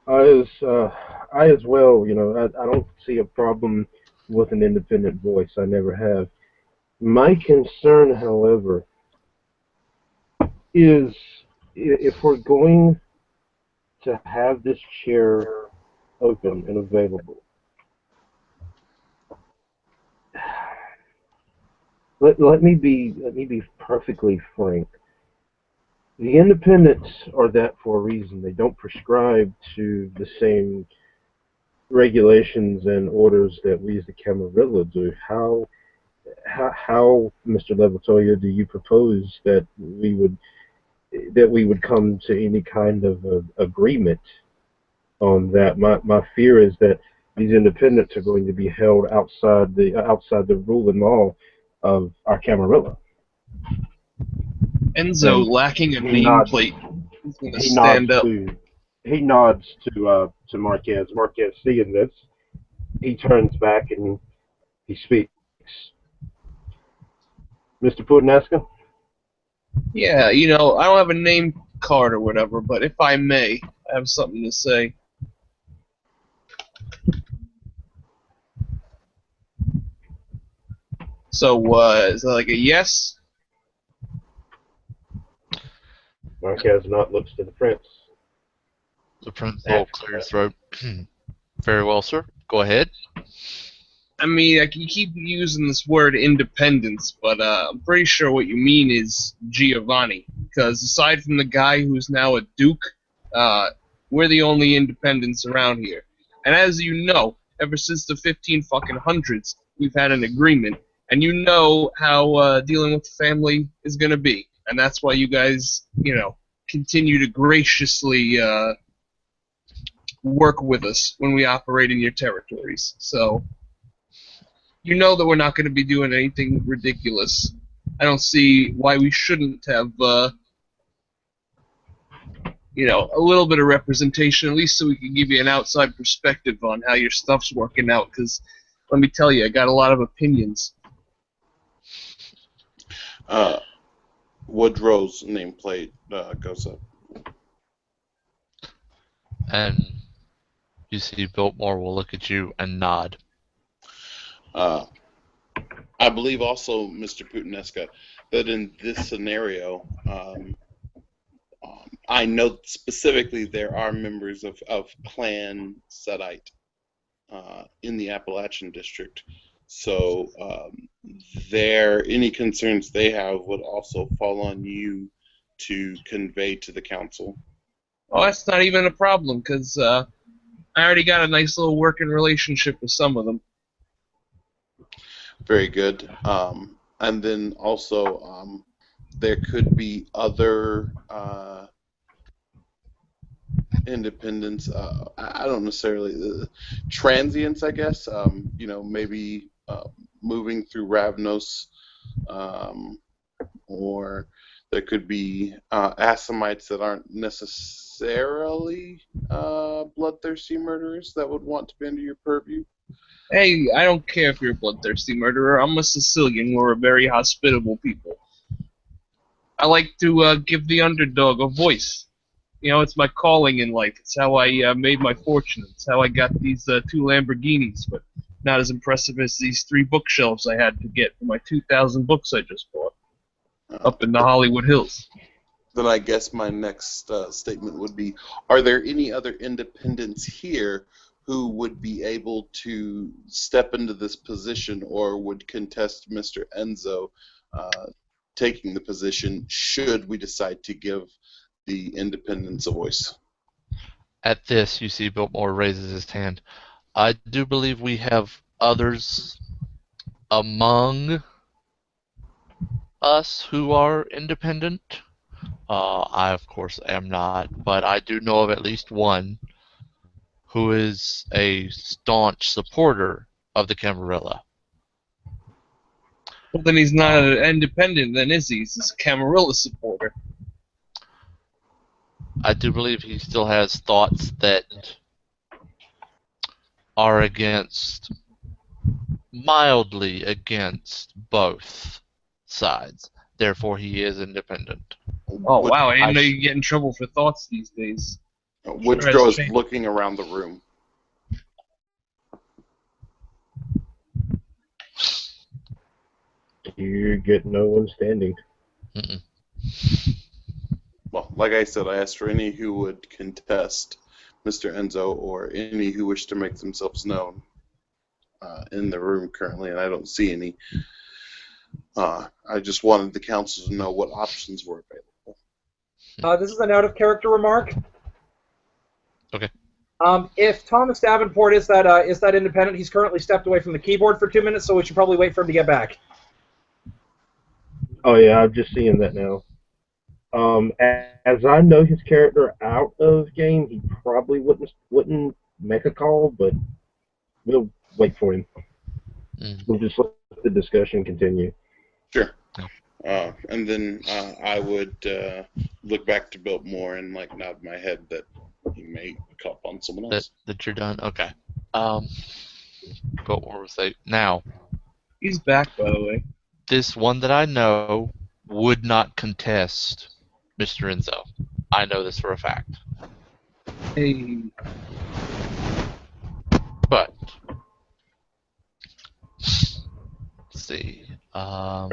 [SPEAKER 1] I as well, I don't see a problem with an independent voice. I never have. My concern, however, is if we're going to have this chair open and available, let me be perfectly frank. The independents are that for a reason. They don't prescribe to the same regulations and orders that we as the Camarilla do. How, Mr. Levitolia, do you propose that we would come to any kind of agreement on that? My fear is that these independents are going to be held outside the rule and law of our Camarilla.
[SPEAKER 3] Enzo, lacking a nameplate, is going to stand up.
[SPEAKER 1] He nods to Marquez. Marquez, seeing this, he turns back and he speaks. Mr. Pudinesca?
[SPEAKER 3] Yeah, I don't have a name card or whatever, but if I may, I have something to say. So, is that like a yes?
[SPEAKER 1] Marquez not looks to the prince.
[SPEAKER 5] The prince will clear his throat. Very well, sir. Go ahead.
[SPEAKER 3] I mean, you keep using this word independence, but I'm pretty sure what you mean is Giovanni. Because aside from the guy who's now a duke, we're the only independents around here. And as you know, ever since the 1500s, we've had an agreement. And you know how dealing with the family is going to be. And that's why you guys, continue to graciously work with us when we operate in your territories. So, you know that we're not going to be doing anything ridiculous. I don't see why we shouldn't have, a little bit of representation, at least so we can give you an outside perspective on how your stuff's working out, because let me tell you, I got a lot of opinions.
[SPEAKER 2] Woodrow's nameplate goes up.
[SPEAKER 5] And you see Biltmore will look at you and nod.
[SPEAKER 2] I believe also, Mr. Pudinesca, that in this scenario, I know specifically there are members of Clan Sedite in the Appalachian District. So any concerns they have would also fall on you to convey to the council.
[SPEAKER 3] Oh, that's not even a problem, because I already got a nice little working relationship with some of them.
[SPEAKER 2] Very good. And then also, there could be other independents. I don't necessarily transients, I guess. Maybe moving through Ravnos, or there could be Assamites that aren't necessarily bloodthirsty murderers that would want to be under your purview.
[SPEAKER 3] Hey, I don't care if you're a bloodthirsty murderer. I'm a Sicilian. We're a very hospitable people. I like to give the underdog a voice. You know, it's my calling in life. It's how I made my fortune. It's how I got these 2 Lamborghinis, but not as impressive as these 3 bookshelves I had to get for my 2,000 books I just bought up in the Hollywood Hills.
[SPEAKER 2] Then I guess my next statement would be, are there any other independents here who would be able to step into this position or would contest Mr. Enzo taking the position should we decide to give the independents a voice?
[SPEAKER 5] At this, you see Biltmore raises his hand. I do believe we have others among us who are independent. I, of course, am not, but I do know of at least one who is a staunch supporter of the Camarilla.
[SPEAKER 3] Well, then he's not an independent, then is he? He's a Camarilla supporter.
[SPEAKER 5] I do believe he still has thoughts that are mildly against both sides. Therefore, he is independent.
[SPEAKER 3] Oh, wow, I didn't know you get in trouble for thoughts these days.
[SPEAKER 2] Woodrow is looking around the room.
[SPEAKER 1] You get no one standing.
[SPEAKER 5] Mm-mm.
[SPEAKER 2] Well, like I said, I asked for any who would contest Mr. Enzo or any who wish to make themselves known in the room currently, and I don't see any. I just wanted the council to know what options were available.
[SPEAKER 4] This is an out-of-character remark.
[SPEAKER 5] Okay.
[SPEAKER 4] If Thomas Davenport is that independent, he's currently stepped away from the keyboard for 2 minutes, so we should probably wait for him to get back.
[SPEAKER 1] Oh yeah, I'm just seeing that now. As I know his character out of game, he probably wouldn't make a call, but we'll wait for him. We'll just let the discussion continue.
[SPEAKER 2] Sure. And then I would look back to Biltmore and nod my head that he may call upon someone else.
[SPEAKER 5] That you're done? Okay. Biltmore will say, now,
[SPEAKER 3] He's back, by the way.
[SPEAKER 5] this one that I know would not contest Mr. Enzo. I know this for a fact.
[SPEAKER 3] Hey.
[SPEAKER 5] But, let's see.
[SPEAKER 1] While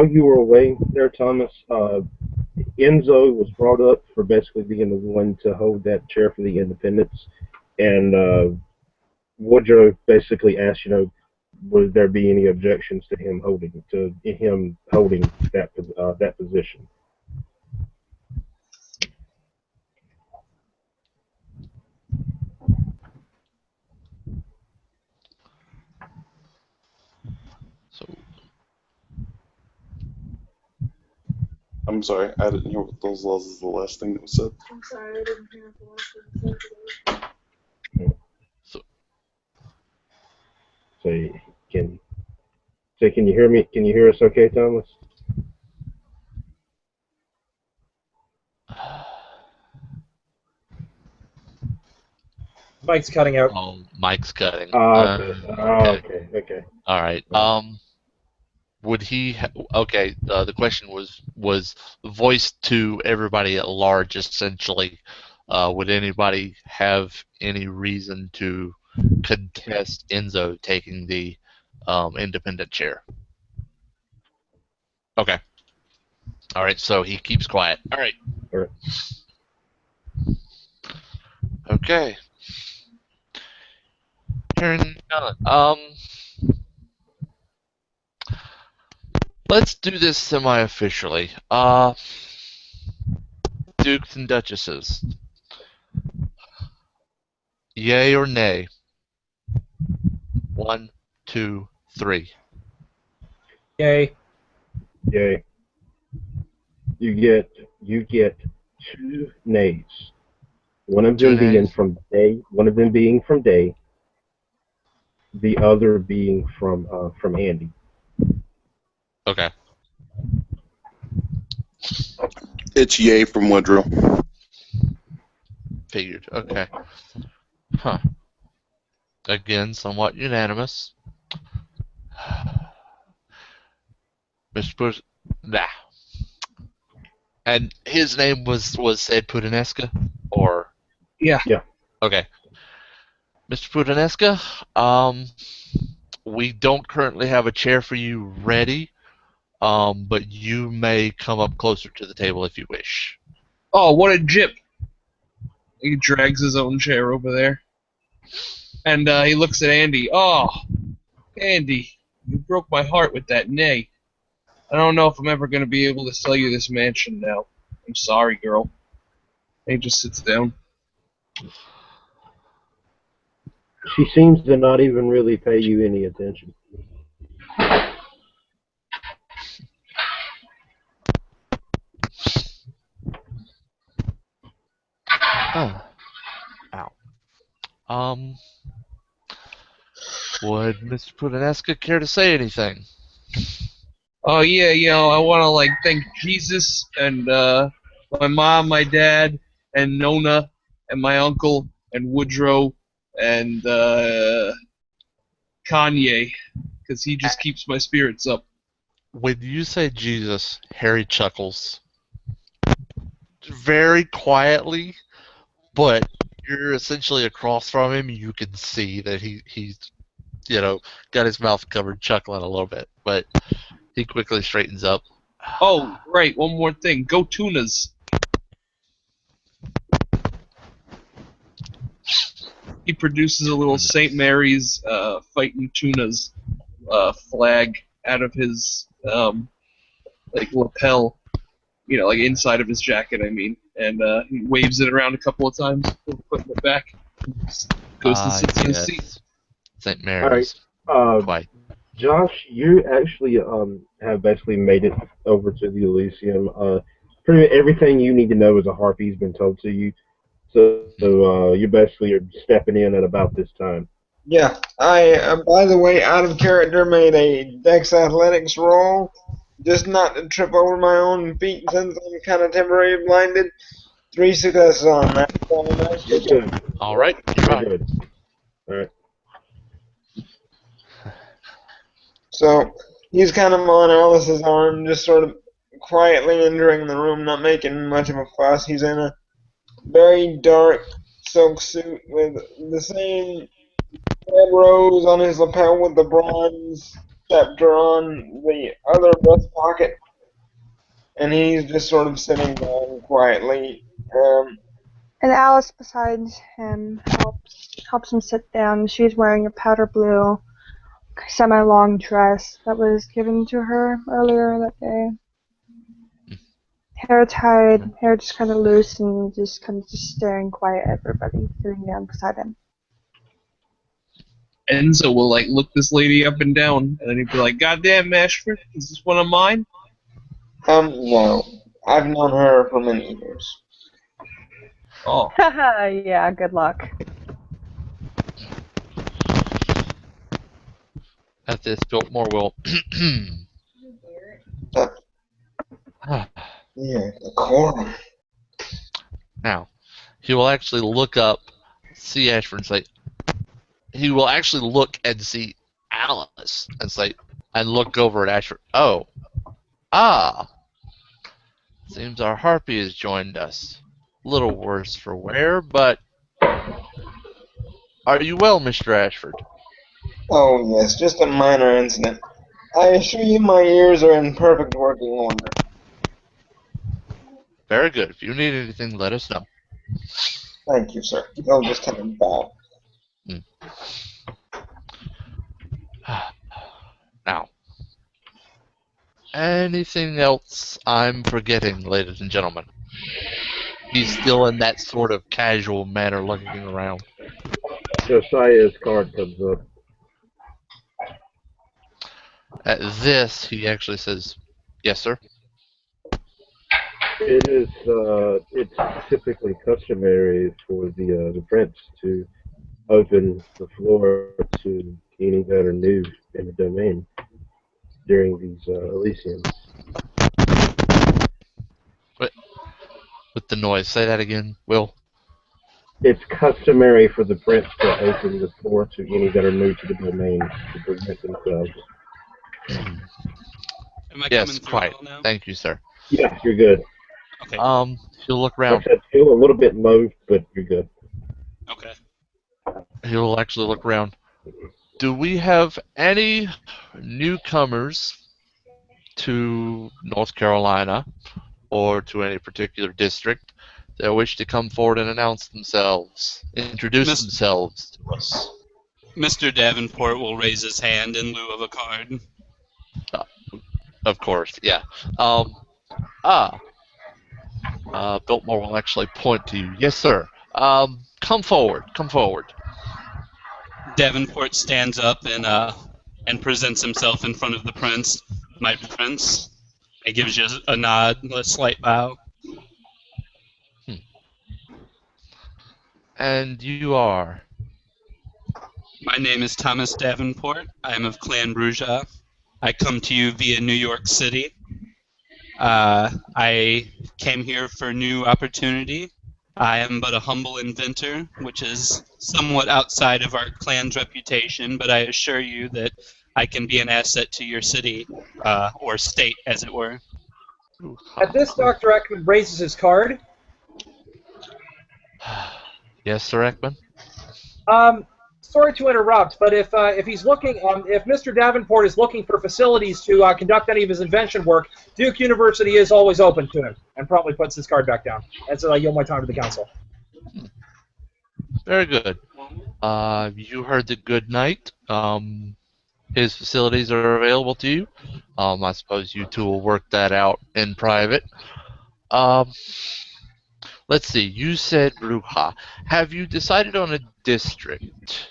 [SPEAKER 1] you were away there, Thomas, Enzo was brought up for basically being the one to hold that chair for the independents, and Woodrow basically asked, would there be any objections to him holding that position?
[SPEAKER 5] So,
[SPEAKER 2] I'm sorry, I didn't hear what those laws is the last thing that was said.
[SPEAKER 7] I'm sorry, I didn't hear the last thing you said.
[SPEAKER 1] Can you hear me? Can you hear us okay, Thomas?
[SPEAKER 4] Mike's cutting out.
[SPEAKER 5] oh, Mike's cutting.
[SPEAKER 1] Okay.
[SPEAKER 5] All right. Would he? Okay. The question was voiced to everybody at large. Essentially, would anybody have any reason to contest Enzo taking the independent chair? Okay. All right. So he keeps quiet. All right.
[SPEAKER 1] All right.
[SPEAKER 5] Okay. Hearing none. Let's do this semi-officially. Dukes and Duchesses. Yay or nay? 1, 2, 3.
[SPEAKER 4] Yay.
[SPEAKER 1] Yay. You get 2 nays. One of
[SPEAKER 5] 2
[SPEAKER 1] them being
[SPEAKER 5] nays?
[SPEAKER 1] from day. One of them being from day. The other being from Andy.
[SPEAKER 5] Okay.
[SPEAKER 2] It's yay from Woodrow.
[SPEAKER 5] Figured. Okay. Huh. Again, somewhat unanimous. Mr. Puss. Nah. And his name was said Pudinesca? Or.
[SPEAKER 3] Yeah.
[SPEAKER 1] Yeah.
[SPEAKER 5] Okay. Mr. Pudinesca, we don't currently have a chair for you ready, but you may come up closer to the table if you wish.
[SPEAKER 3] Oh, what a jip! He drags his own chair over there, and he looks at Andy. Oh, Andy, you broke my heart with that nay. I don't know if I'm ever going to be able to sell you this mansion now. I'm sorry, girl. And he just sits down.
[SPEAKER 1] She seems to not even really pay you any attention.
[SPEAKER 5] Oh. Ow. Would Mr. Pudinesca care to say anything?
[SPEAKER 3] Oh yeah, I want to thank Jesus and my mom, my dad, and Nona, and my uncle, and Woodrow, and Kanye, because he just keeps my spirits up.
[SPEAKER 5] When you say Jesus, Harry chuckles. Very quietly, but you're essentially across from him. You can see that he's got his mouth covered, chuckling a little bit, but he quickly straightens up.
[SPEAKER 3] Oh, right, one more thing. Go Tunas. He produces a little St. Mary's fighting tunas flag out of his lapel, inside of his jacket, I mean, and he waves it around a couple of times before putting it back. Goes and sits in his seat.
[SPEAKER 5] St. Mary's. Quite.
[SPEAKER 1] Josh, you actually have basically made it over to the Elysium. Pretty much everything you need to know as a harpy's been told to you. So you basically are stepping in at about this time.
[SPEAKER 8] Yeah, I, by the way, out of character, made a Dex Athletics roll, just not to trip over my own feet since I'm kind of temporarily blinded. 3 successes on that.
[SPEAKER 1] You're good.
[SPEAKER 5] All right. You're
[SPEAKER 1] You're
[SPEAKER 5] right.
[SPEAKER 1] good. All right.
[SPEAKER 8] So he's kind of on Alice's arm, just sort of quietly entering the room, not making much of a fuss. He's in a very dark silk suit with the same red rose on his lapel with the bronze scepter on the other breast pocket. And he's just sort of sitting down quietly.
[SPEAKER 7] And Alice beside him helps him sit down. She's wearing a powder blue semi-long dress that was given to her earlier that day. Hair tied, hair just kind of loose, and just kind of just staring quiet at everybody sitting down beside him.
[SPEAKER 3] Enzo will look this lady up and down, and then he'd be like, "Goddamn, Ashford, is this one of mine?"
[SPEAKER 8] No. I've known her for many years.
[SPEAKER 3] Oh.
[SPEAKER 7] Yeah, good luck.
[SPEAKER 5] At this, Biltmore will.
[SPEAKER 8] Yeah, quorum.
[SPEAKER 5] Now, he will actually look up, see Ashford, and say. He will actually look and see Alice and say, and look over at Ashford. Oh, seems our harpy has joined us. Little worse for wear, but are you well, Mr. Ashford?
[SPEAKER 8] Oh, yes, just a minor incident. I assure you my ears are in perfect working order.
[SPEAKER 5] Very good. If you need anything, let us know.
[SPEAKER 8] Thank you, sir. He'll just kind of bow.
[SPEAKER 5] Now, anything else I'm forgetting, ladies and gentlemen? He's still in that sort of casual manner looking around.
[SPEAKER 1] Josiah's card comes up.
[SPEAKER 5] At this, he actually says, "Yes, sir."
[SPEAKER 1] It's typically customary for the prince to open the floor to any that are new in the domain during these Elysiums.
[SPEAKER 5] With the noise. Say that again, Will.
[SPEAKER 1] It's customary for the prince to open the floor to any that are new to the domain to present themselves.
[SPEAKER 6] Am I coming
[SPEAKER 5] Yes,
[SPEAKER 6] through
[SPEAKER 5] quite.
[SPEAKER 6] well now?
[SPEAKER 5] Thank you, sir.
[SPEAKER 1] Yeah, you're good.
[SPEAKER 6] Okay.
[SPEAKER 5] He'll look
[SPEAKER 1] Like I
[SPEAKER 5] around.
[SPEAKER 1] said, still a little bit low, but you're good.
[SPEAKER 6] Okay.
[SPEAKER 5] He'll actually look around. Do we have any newcomers to North Carolina or to any particular district that wish to come forward and announce themselves, introduce
[SPEAKER 6] Miss-
[SPEAKER 5] themselves to us?
[SPEAKER 6] Mr. Davenport will raise his hand in lieu of a card.
[SPEAKER 5] Of course, yeah. Biltmore will actually point to you. Yes, sir. Come forward. Come forward.
[SPEAKER 6] Davenport stands up and presents himself in front of the prince. My prince. He gives you a nod, a slight bow.
[SPEAKER 5] And you are?
[SPEAKER 6] My name is Thomas Davenport. I am of Clan Bruja. I come to you via New York City. I came here for a new opportunity. I am but a humble inventor, which is somewhat outside of our clan's reputation, but I assure you that I can be an asset to your city, or state, as it were.
[SPEAKER 4] At this, Dr. Ekman raises his card.
[SPEAKER 5] Yes, Sir Ekman?
[SPEAKER 4] Sorry to interrupt, but if he's looking, if Mr. Davenport is looking for facilities to conduct any of his invention work, Duke University is always open to him, and probably puts his card back down. And so I yield my time to the council.
[SPEAKER 5] Very good. You heard the good night. His facilities are available to you. I suppose you two will work that out in private. Let's see. You said Bruja. Have you decided on a district?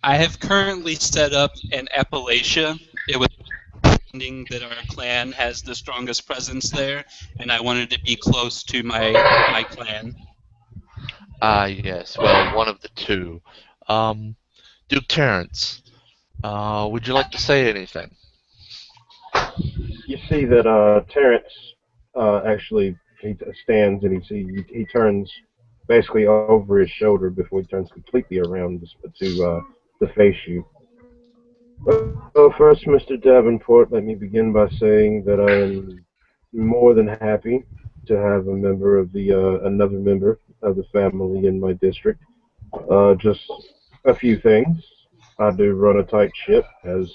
[SPEAKER 6] I have currently set up an Appalachia. It was finding that our clan has the strongest presence there, and I wanted to be close to my clan.
[SPEAKER 5] Yes. Well, one of the two. Duke Terrence, would you like to say anything?
[SPEAKER 1] You see that Terrence actually he stands and he turns basically over his shoulder before he turns completely around to face you. Well, first, Mr. Davenport, let me begin by saying that I am more than happy to have a member of the another member of the family in my district. Just a few things. I do run a tight ship, as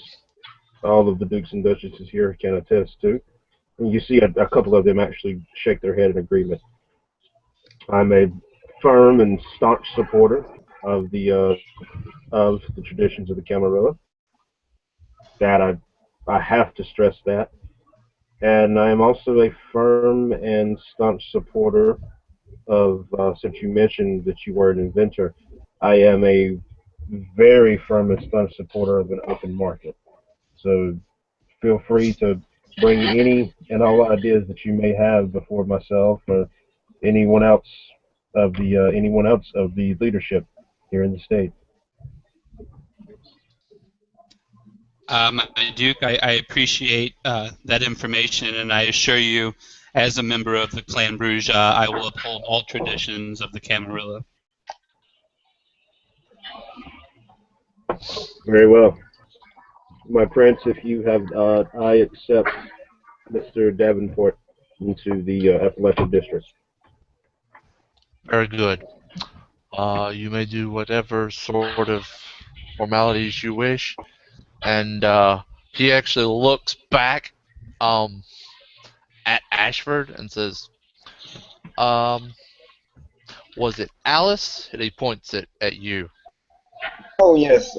[SPEAKER 1] all of the dukes and duchesses here can attest to. And you see a couple of them actually shake their head in agreement. I'm a firm and staunch supporter of the traditions of the Camarilla. That I have to stress that. And I am also a firm and staunch supporter of, since you mentioned that you were an inventor, I am a very firm and staunch supporter of an open market. So feel free to bring any and all ideas that you may have before myself or anyone else of the leadership here in the state.
[SPEAKER 6] My Duke, I appreciate that information, and I assure you, as a member of the Clan Bruja, I will uphold all traditions of the Camarilla.
[SPEAKER 1] Very well. My prince, if you have, I accept Mr. Davenport into the Appalachian District.
[SPEAKER 5] Very good. You may do whatever sort of formalities you wish. And he actually looks back at Ashford and says, Was it Alice? And he points it at you.
[SPEAKER 8] Oh yes,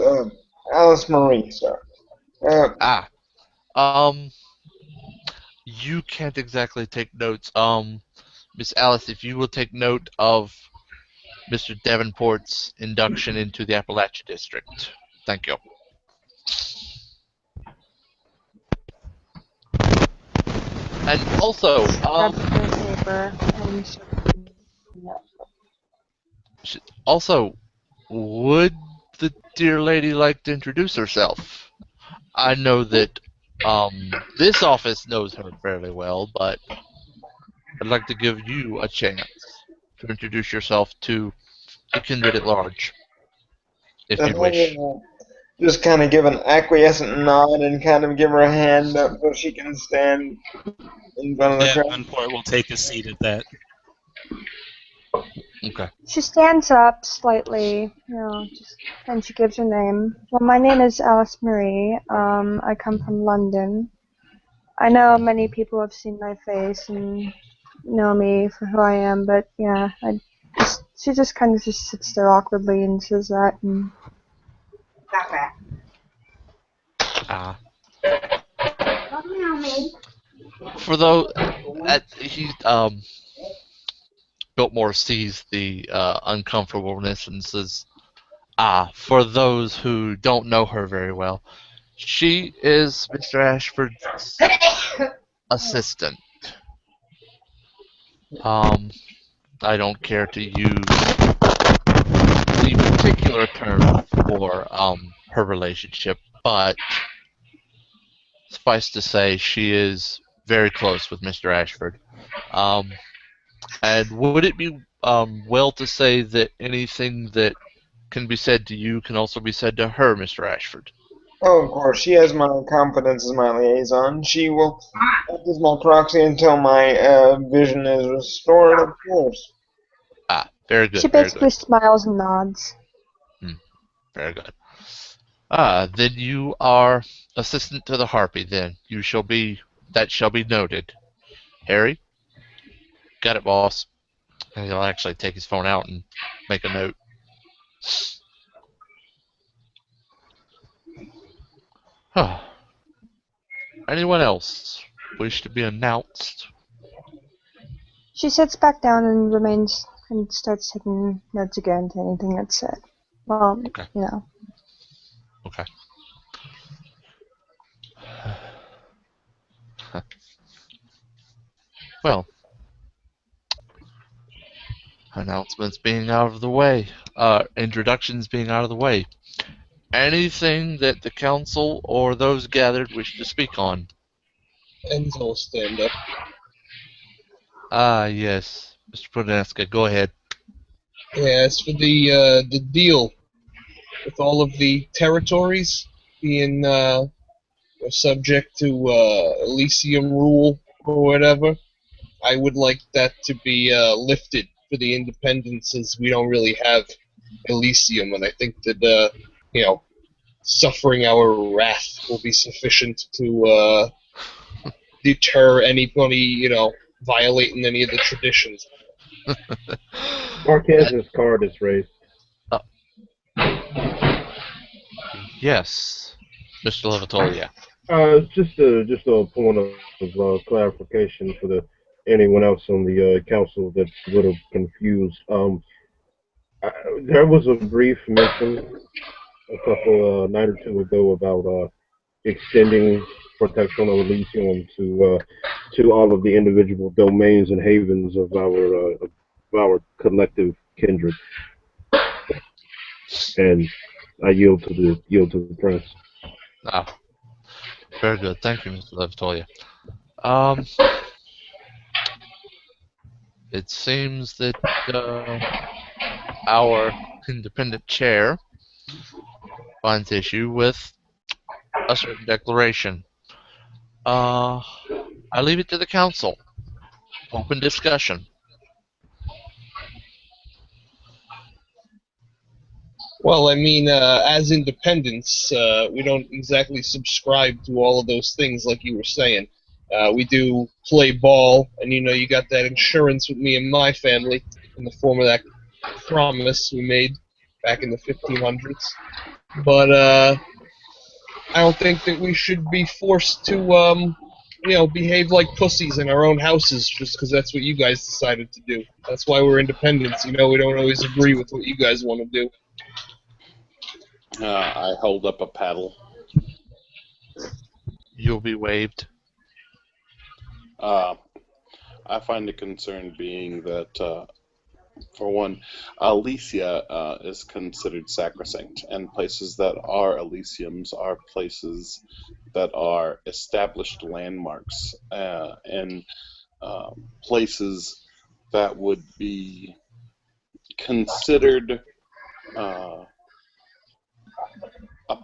[SPEAKER 8] Alice Marie, sir.
[SPEAKER 5] Ah, um, you can't exactly take notes. Miss Alice, if you will take note of Mr. Davenport's induction into the Appalachia District. Thank you. And also,
[SPEAKER 7] Grabs the paper and
[SPEAKER 5] also, would the dear lady like to introduce herself? I know that this office knows her fairly well, but I'd like to give you a chance to introduce yourself to the Kindred at large, if
[SPEAKER 8] I
[SPEAKER 5] you'd
[SPEAKER 8] think
[SPEAKER 5] wish.
[SPEAKER 8] we'll just kind of give an acquiescent nod and kind of give her a hand up so she can stand in front of the crowd.
[SPEAKER 6] Davenport will take a seat at that.
[SPEAKER 5] Okay.
[SPEAKER 7] she stands up slightly, and she gives her name. Well, my name is Alice Marie. I come from London. I know many people have seen my face and know me for who I am, but yeah, she just kind of just sits there awkwardly and says that. And
[SPEAKER 5] Uh, for those, Biltmore sees the uncomfortableness and says, for those who don't know her very well, she is Mr. Ashford's assistant. I don't care to use the particular term for her relationship, but suffice to say, she is very close with Mr. Ashford. And would it be well to say that anything that can be said to you can also be said to her, Mr. Ashford?
[SPEAKER 8] Oh, of course, she has my confidence as my liaison. She will act as my proxy until my vision is restored, of course.
[SPEAKER 5] Very good.
[SPEAKER 7] she
[SPEAKER 5] Very
[SPEAKER 7] basically
[SPEAKER 5] good.
[SPEAKER 7] smiles and nods.
[SPEAKER 5] Very good. Then you are assistant to the Harpy. Then you shall be. That shall be noted. Harry, got it, boss. And he'll actually take his phone out and make a note. Anyone else wish to be announced?
[SPEAKER 7] She sits back down and remains and starts taking notes again to anything that's said. Well,
[SPEAKER 5] Okay. Okay. Well, announcements being out of the way, introductions being out of the way. Anything that the council or those gathered wish to speak on?
[SPEAKER 3] Enzo will stand up.
[SPEAKER 5] Yes. Mr. Pudaneska, go ahead.
[SPEAKER 3] Yeah, as for the deal with all of the territories being subject to Elysium rule or whatever, I would like that to be lifted for the independents, as we don't really have Elysium, and I think that suffering our wrath will be sufficient to deter anybody violating any of the traditions.
[SPEAKER 1] Marquez's card is raised.
[SPEAKER 5] Yes, Mr. Levitolia.
[SPEAKER 1] Just a point of clarification for anyone else on the council that's a little confused. There was a brief mention a couple night or two ago about extending protection of Elysium to all of the individual domains and havens of our collective kindred, and I yield to the press.
[SPEAKER 5] Very good. Thank you, Mr. Levitolia. It seems that our independent chair finds issue with a certain declaration. I leave it to the council. Open discussion.
[SPEAKER 3] Well, I mean, as independents, we don't exactly subscribe to all of those things like you were saying. We do play ball, and you got that insurance with me and my family in the form of that promise we made back in the 1500s. But I don't think that we should be forced to, behave like pussies in our own houses just because that's what you guys decided to do. That's why we're independents. We don't always agree with what you guys want to do.
[SPEAKER 2] I hold up a paddle.
[SPEAKER 5] You'll be waived.
[SPEAKER 2] I find the concern being that, for one, Elysia is considered sacrosanct, and places that are Elysiums are places that are established landmarks, and places that would be considered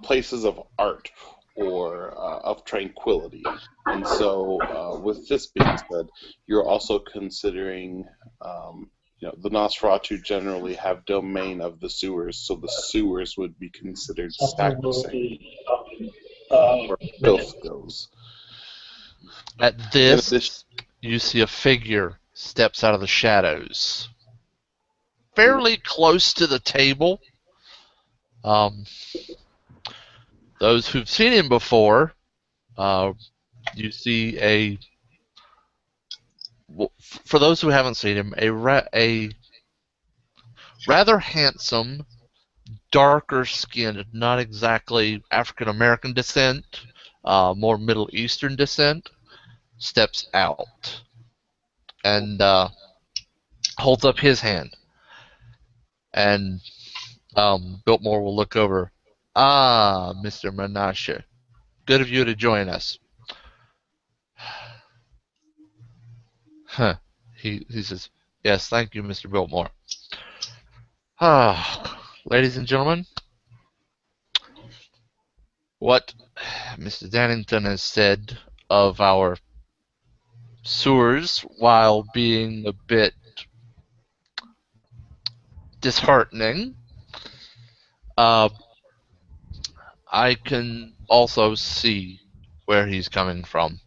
[SPEAKER 2] places of art or of tranquility. And so, with this being said, you're also considering, the Nosferatu generally have domain of the sewers, so the sewers would be considered sacrosanct where filth goes.
[SPEAKER 5] At this, you see a figure steps out of the shadows, fairly close to the table. Those who've seen him before, you see for those who haven't seen him, a rather handsome, darker skinned, not exactly African American descent, more Middle Eastern descent, steps out and holds up his hand. And Biltmore will look over. Ah, Mr. Menashe, good of you to join us. Huh. He says, yes, thank you, Mr. Biltmore. Ladies and gentlemen, what Mr. Dannington has said of our sewers, while being a bit disheartening, I can also see where he's coming from.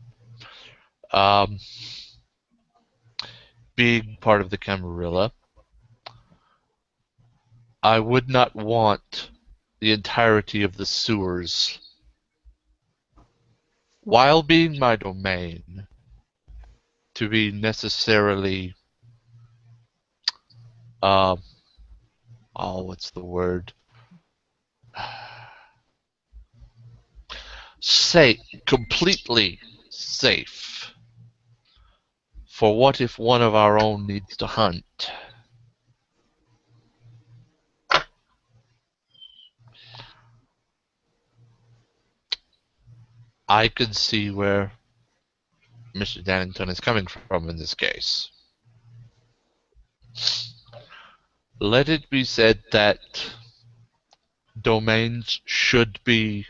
[SPEAKER 5] Being part of the Camarilla, I would not want the entirety of the sewers, while being my domain, to be necessarily, what's the word? Completely safe. For what if one of our own needs to hunt? I could see where Mr. Dannington is coming from in this case. Let it be said that domains should be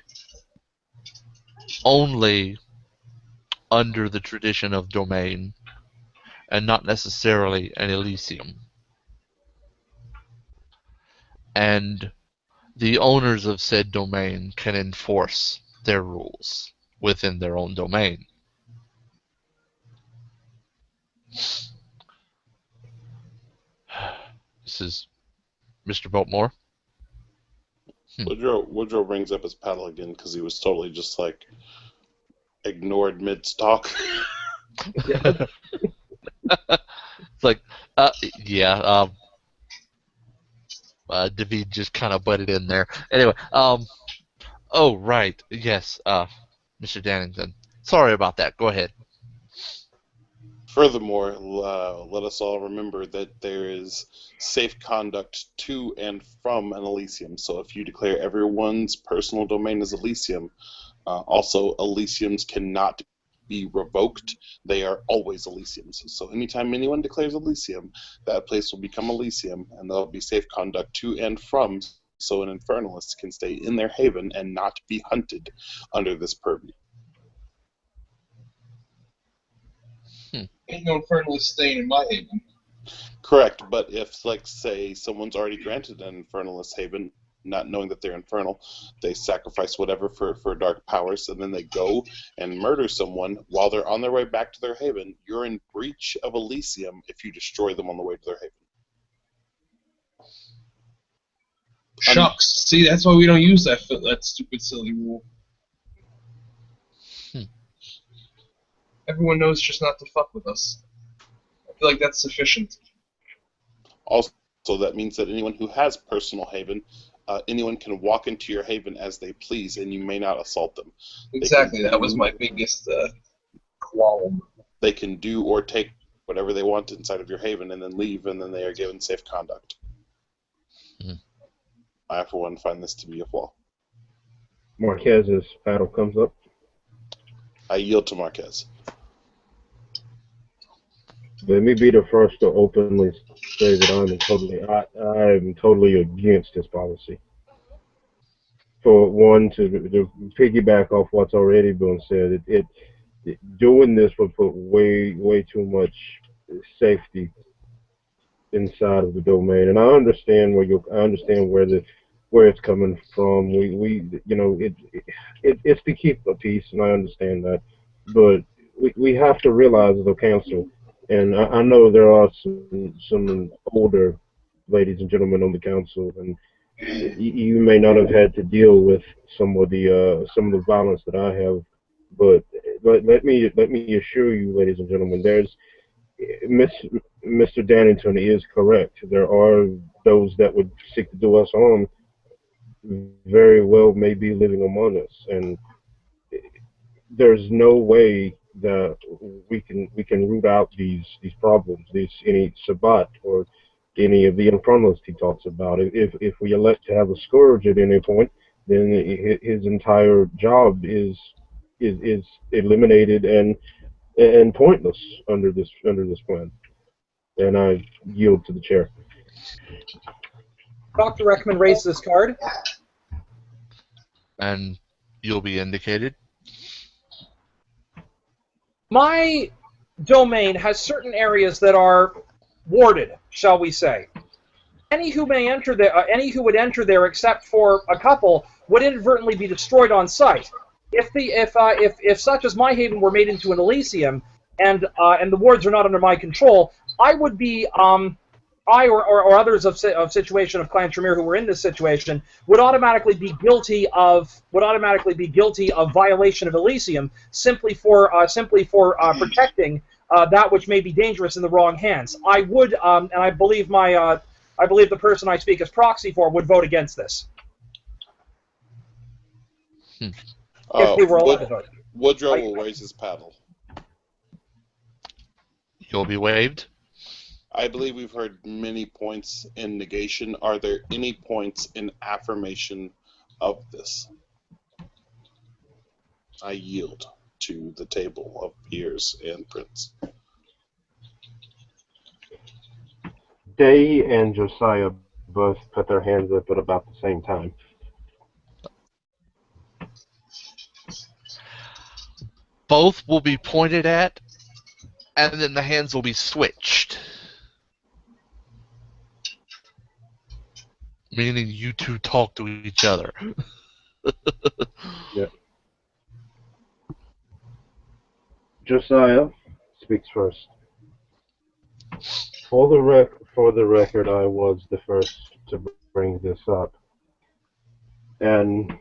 [SPEAKER 5] only under the tradition of domain and not necessarily an Elysium. And the owners of said domain can enforce their rules within their own domain. This is Mr. Biltmore.
[SPEAKER 2] Woodrow brings up his paddle again because he was totally just like ignored mid-talk.
[SPEAKER 5] It's like, yeah, David just kind of butted in there. Anyway, oh, right, yes, Mr. Dannington. Sorry about that, go ahead.
[SPEAKER 2] Furthermore, let us all remember that there is safe conduct to and from an Elysium. So if you declare everyone's personal domain as Elysium, also Elysiums cannot be revoked. They are always Elysiums. So anytime anyone declares Elysium, that place will become Elysium, and there'll be safe conduct to and from, so an Infernalist can stay in their haven and not be hunted under this purview.
[SPEAKER 3] Ain't no Infernalist staying in my haven.
[SPEAKER 2] Correct, but if, like, say, someone's already granted an Infernalist haven, not knowing that they're infernal. They sacrifice whatever for dark powers, and then they go and murder someone while they're on their way back to their haven. You're in breach of Elysium if you destroy them on the way to their haven.
[SPEAKER 3] Shucks. See, that's why we don't use that stupid, silly rule. Everyone knows just not to fuck with us. I feel like that's sufficient.
[SPEAKER 2] Also, that means that anyone who has personal haven, anyone can walk into your haven as they please, and you may not assault them.
[SPEAKER 3] Exactly, that was my biggest qualm.
[SPEAKER 2] They can do or take whatever they want inside of your haven and then leave, and then they are given safe conduct. I, for one, find this to be a flaw.
[SPEAKER 1] Marquez's paddle comes up.
[SPEAKER 2] I yield to Marquez.
[SPEAKER 1] Let me be the first to openly say that I'm totally against this policy. For one, to piggyback off what's already been said, doing this would put way too much safety inside of the domain, and I understand where it's coming from. It's to keep the peace, and I understand that, but we have to realize the council. And I know there are some older ladies and gentlemen on the council, and you may not have had to deal with some of the violence that I have, but let me assure you, ladies and gentlemen, Mr. Dannington is correct. There are those that would seek to do us harm. Very well, may be living among us, and there's no way that we can root out these problems, any Sabbat or any of the infernalists he talks about. If we elect to have a scourge at any point, then his entire job is eliminated and pointless under this plan. And I yield to the chair.
[SPEAKER 4] Dr. Reckman raises his card.
[SPEAKER 5] And you'll be indicated.
[SPEAKER 4] My domain has certain areas that are warded, shall we say. Any who would enter there, except for a couple, would inadvertently be destroyed on sight. If such as my haven were made into an Elysium, and the wards are not under my control, I would be I or others of situation of Clan Tremere who were in this situation would automatically be guilty of violation of Elysium simply for protecting that which may be dangerous in the wrong hands. I would, and I believe the person I speak as proxy for would vote against this. If we were allowed to vote.
[SPEAKER 2] Woodrow will raise his paddle.
[SPEAKER 5] You'll be waived.
[SPEAKER 2] I believe we've heard many points in negation. Are there any points in affirmation of this? I yield to the table of peers and Prince.
[SPEAKER 1] Day and Josiah both put their hands up at about the same time.
[SPEAKER 5] Both will be pointed at, and then the hands will be switched. Meaning you two talk to each other.
[SPEAKER 1] Yeah. Josiah speaks first. For the record, I was the first to bring this up. And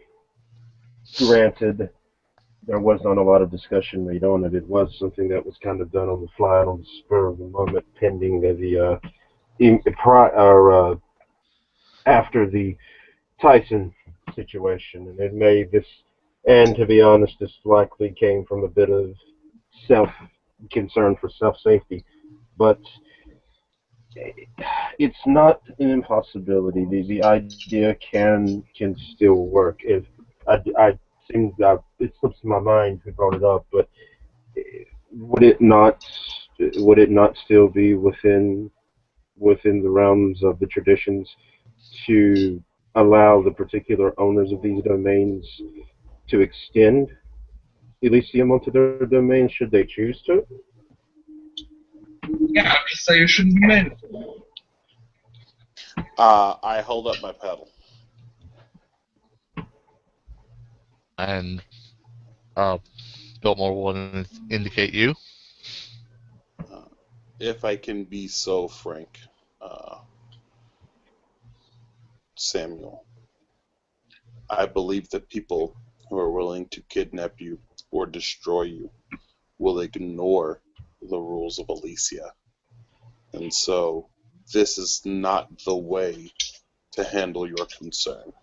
[SPEAKER 1] granted, there was not a lot of discussion made on it. It was something that was kind of done on the fly, on the spur of the moment, pending after the Tyson situation, and it made this. And to be honest, this likely came from a bit of concern for self-safety, but it's not an impossibility. The idea can still work. If I think that it slips my mind who brought it up, but would it not still be within the realms of the traditions to allow the particular owners of these domains to extend Elysium onto their domain should they choose to?
[SPEAKER 3] Yeah, I say it shouldn't be mandatory.
[SPEAKER 2] I hold up my paddle.
[SPEAKER 5] And Biltmore will indicate you.
[SPEAKER 2] If I can be so frank, Samuel, I believe that people who are willing to kidnap you or destroy you will ignore the rules of Alicia. And so this is not the way to handle your concern.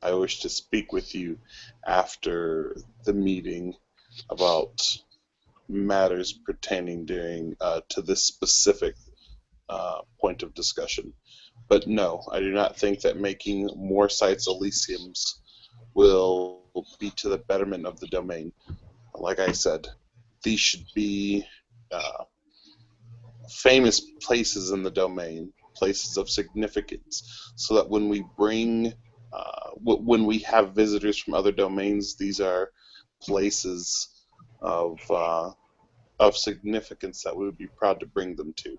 [SPEAKER 2] I wish to speak with you after the meeting about matters pertaining to this specific point of discussion. But no, I do not think that making more sites Elysiums will be to the betterment of the domain. Like I said, these should be famous places in the domain, places of significance, so that when we have visitors from other domains, these are places of significance that we would be proud to bring them to.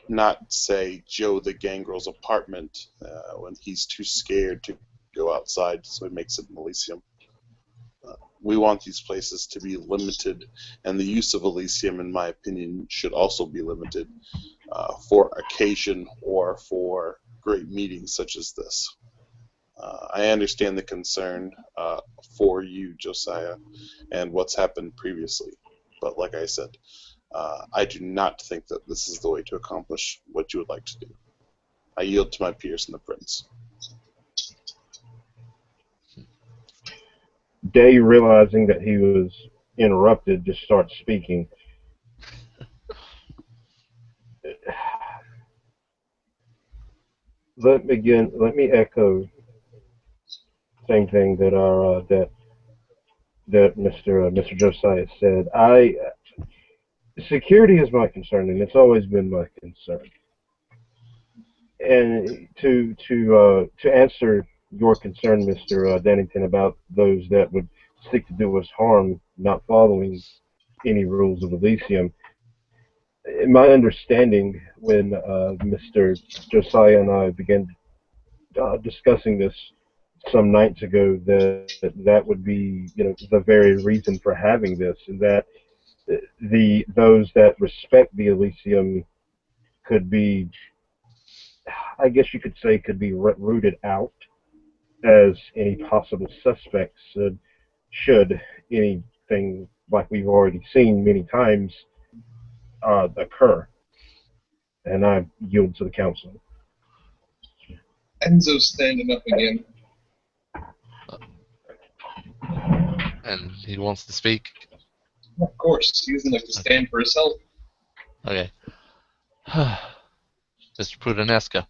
[SPEAKER 2] Not, say, Joe the Gangrel's apartment when he's too scared to go outside, so he makes it an Elysium. We want these places to be limited, and the use of Elysium, in my opinion, should also be limited for occasion or for great meetings such as this. I understand the concern for you, Josiah, and what's happened previously, but like I said, I do not think that this is the way to accomplish what you would like to do. I yield to my peers in the Prince.
[SPEAKER 1] Day, realizing that he was interrupted, just starts speaking. Let me echo same thing that Mr. Josiah said. Security is my concern, and it's always been my concern. And to answer your concern, Mr. Dennington, about those that would seek to do us harm, not following any rules of Elysium, in my understanding, when Mr. Josiah and I began discussing this some nights ago, that would be, the very reason for having this, and that those that respect the Elysium could be, I guess you could say, could be rooted out as any possible suspects should anything like we've already seen many times occur. And I yield to the council.
[SPEAKER 3] Enzo's standing up again.
[SPEAKER 5] And he wants to speak.
[SPEAKER 3] Of course, he doesn't like to stand for himself.
[SPEAKER 5] Okay. Mr. Pudanesca.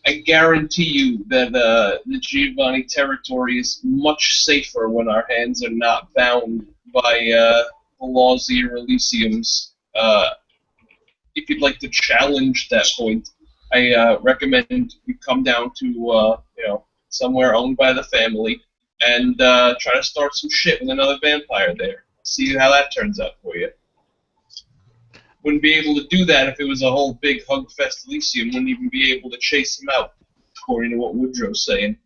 [SPEAKER 3] I guarantee you that the Giovanni territory is much safer when our hands are not bound by the laws of your Elysiums. If you'd like to challenge that point, I recommend you come down to somewhere owned by the family and try to start some shit with another vampire there. See how that turns out for you. Wouldn't be able to do that if it was a whole big hugfest Elysium. Wouldn't even be able to chase him out, according to what Woodrow's saying.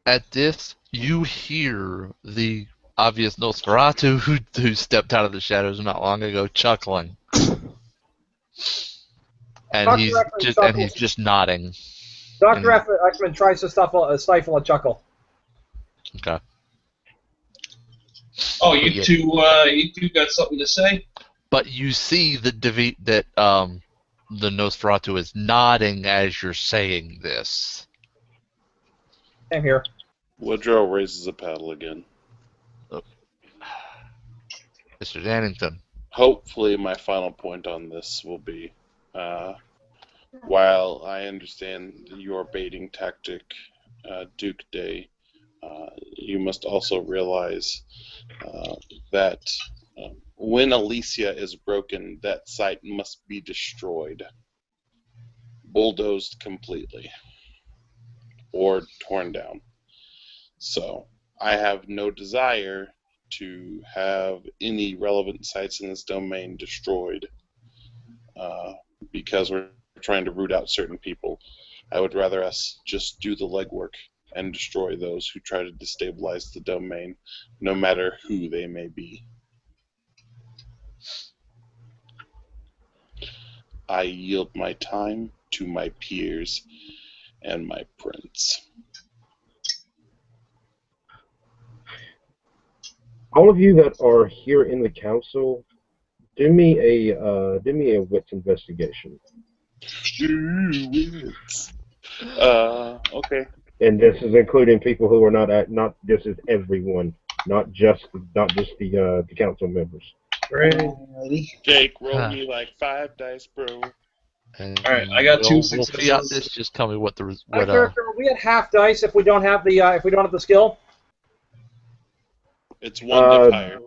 [SPEAKER 5] At this, you hear the obvious Nosferatu who stepped out of the shadows not long ago chuckling. And he's just nodding.
[SPEAKER 4] Dr. Ekman tries to stifle a chuckle.
[SPEAKER 5] Okay.
[SPEAKER 3] Oh, you two got something to say?
[SPEAKER 5] But you see that the Nosferatu is nodding as you're saying this.
[SPEAKER 4] I'm here.
[SPEAKER 2] Woodrow raises a paddle again.
[SPEAKER 5] Oh. Mr. Dannington.
[SPEAKER 2] Hopefully my final point on this will be, while I understand your baiting tactic, Duke Day, you must also realize that when Alicia is broken, that site must be destroyed, bulldozed completely, or torn down. So I have no desire to have any relevant sites in this domain destroyed because we're trying to root out certain people. I would rather us just do the legwork and destroy those who try to destabilize the domain, no matter who they may be. I yield my time to my peers and my prince.
[SPEAKER 1] All of you that are here in the council, do me a wits investigation.
[SPEAKER 2] Wits. Okay.
[SPEAKER 1] And this is including people who are not. This is everyone, not just the council members.
[SPEAKER 8] Alrighty.
[SPEAKER 2] Jake, roll me like 5 dice, bro.
[SPEAKER 3] Alright, I got 2
[SPEAKER 5] We'll
[SPEAKER 3] successes.
[SPEAKER 5] fiat this. Just tell me what the
[SPEAKER 4] My character, are we at half dice if we don't have the skill?
[SPEAKER 2] It's 1 diff higher.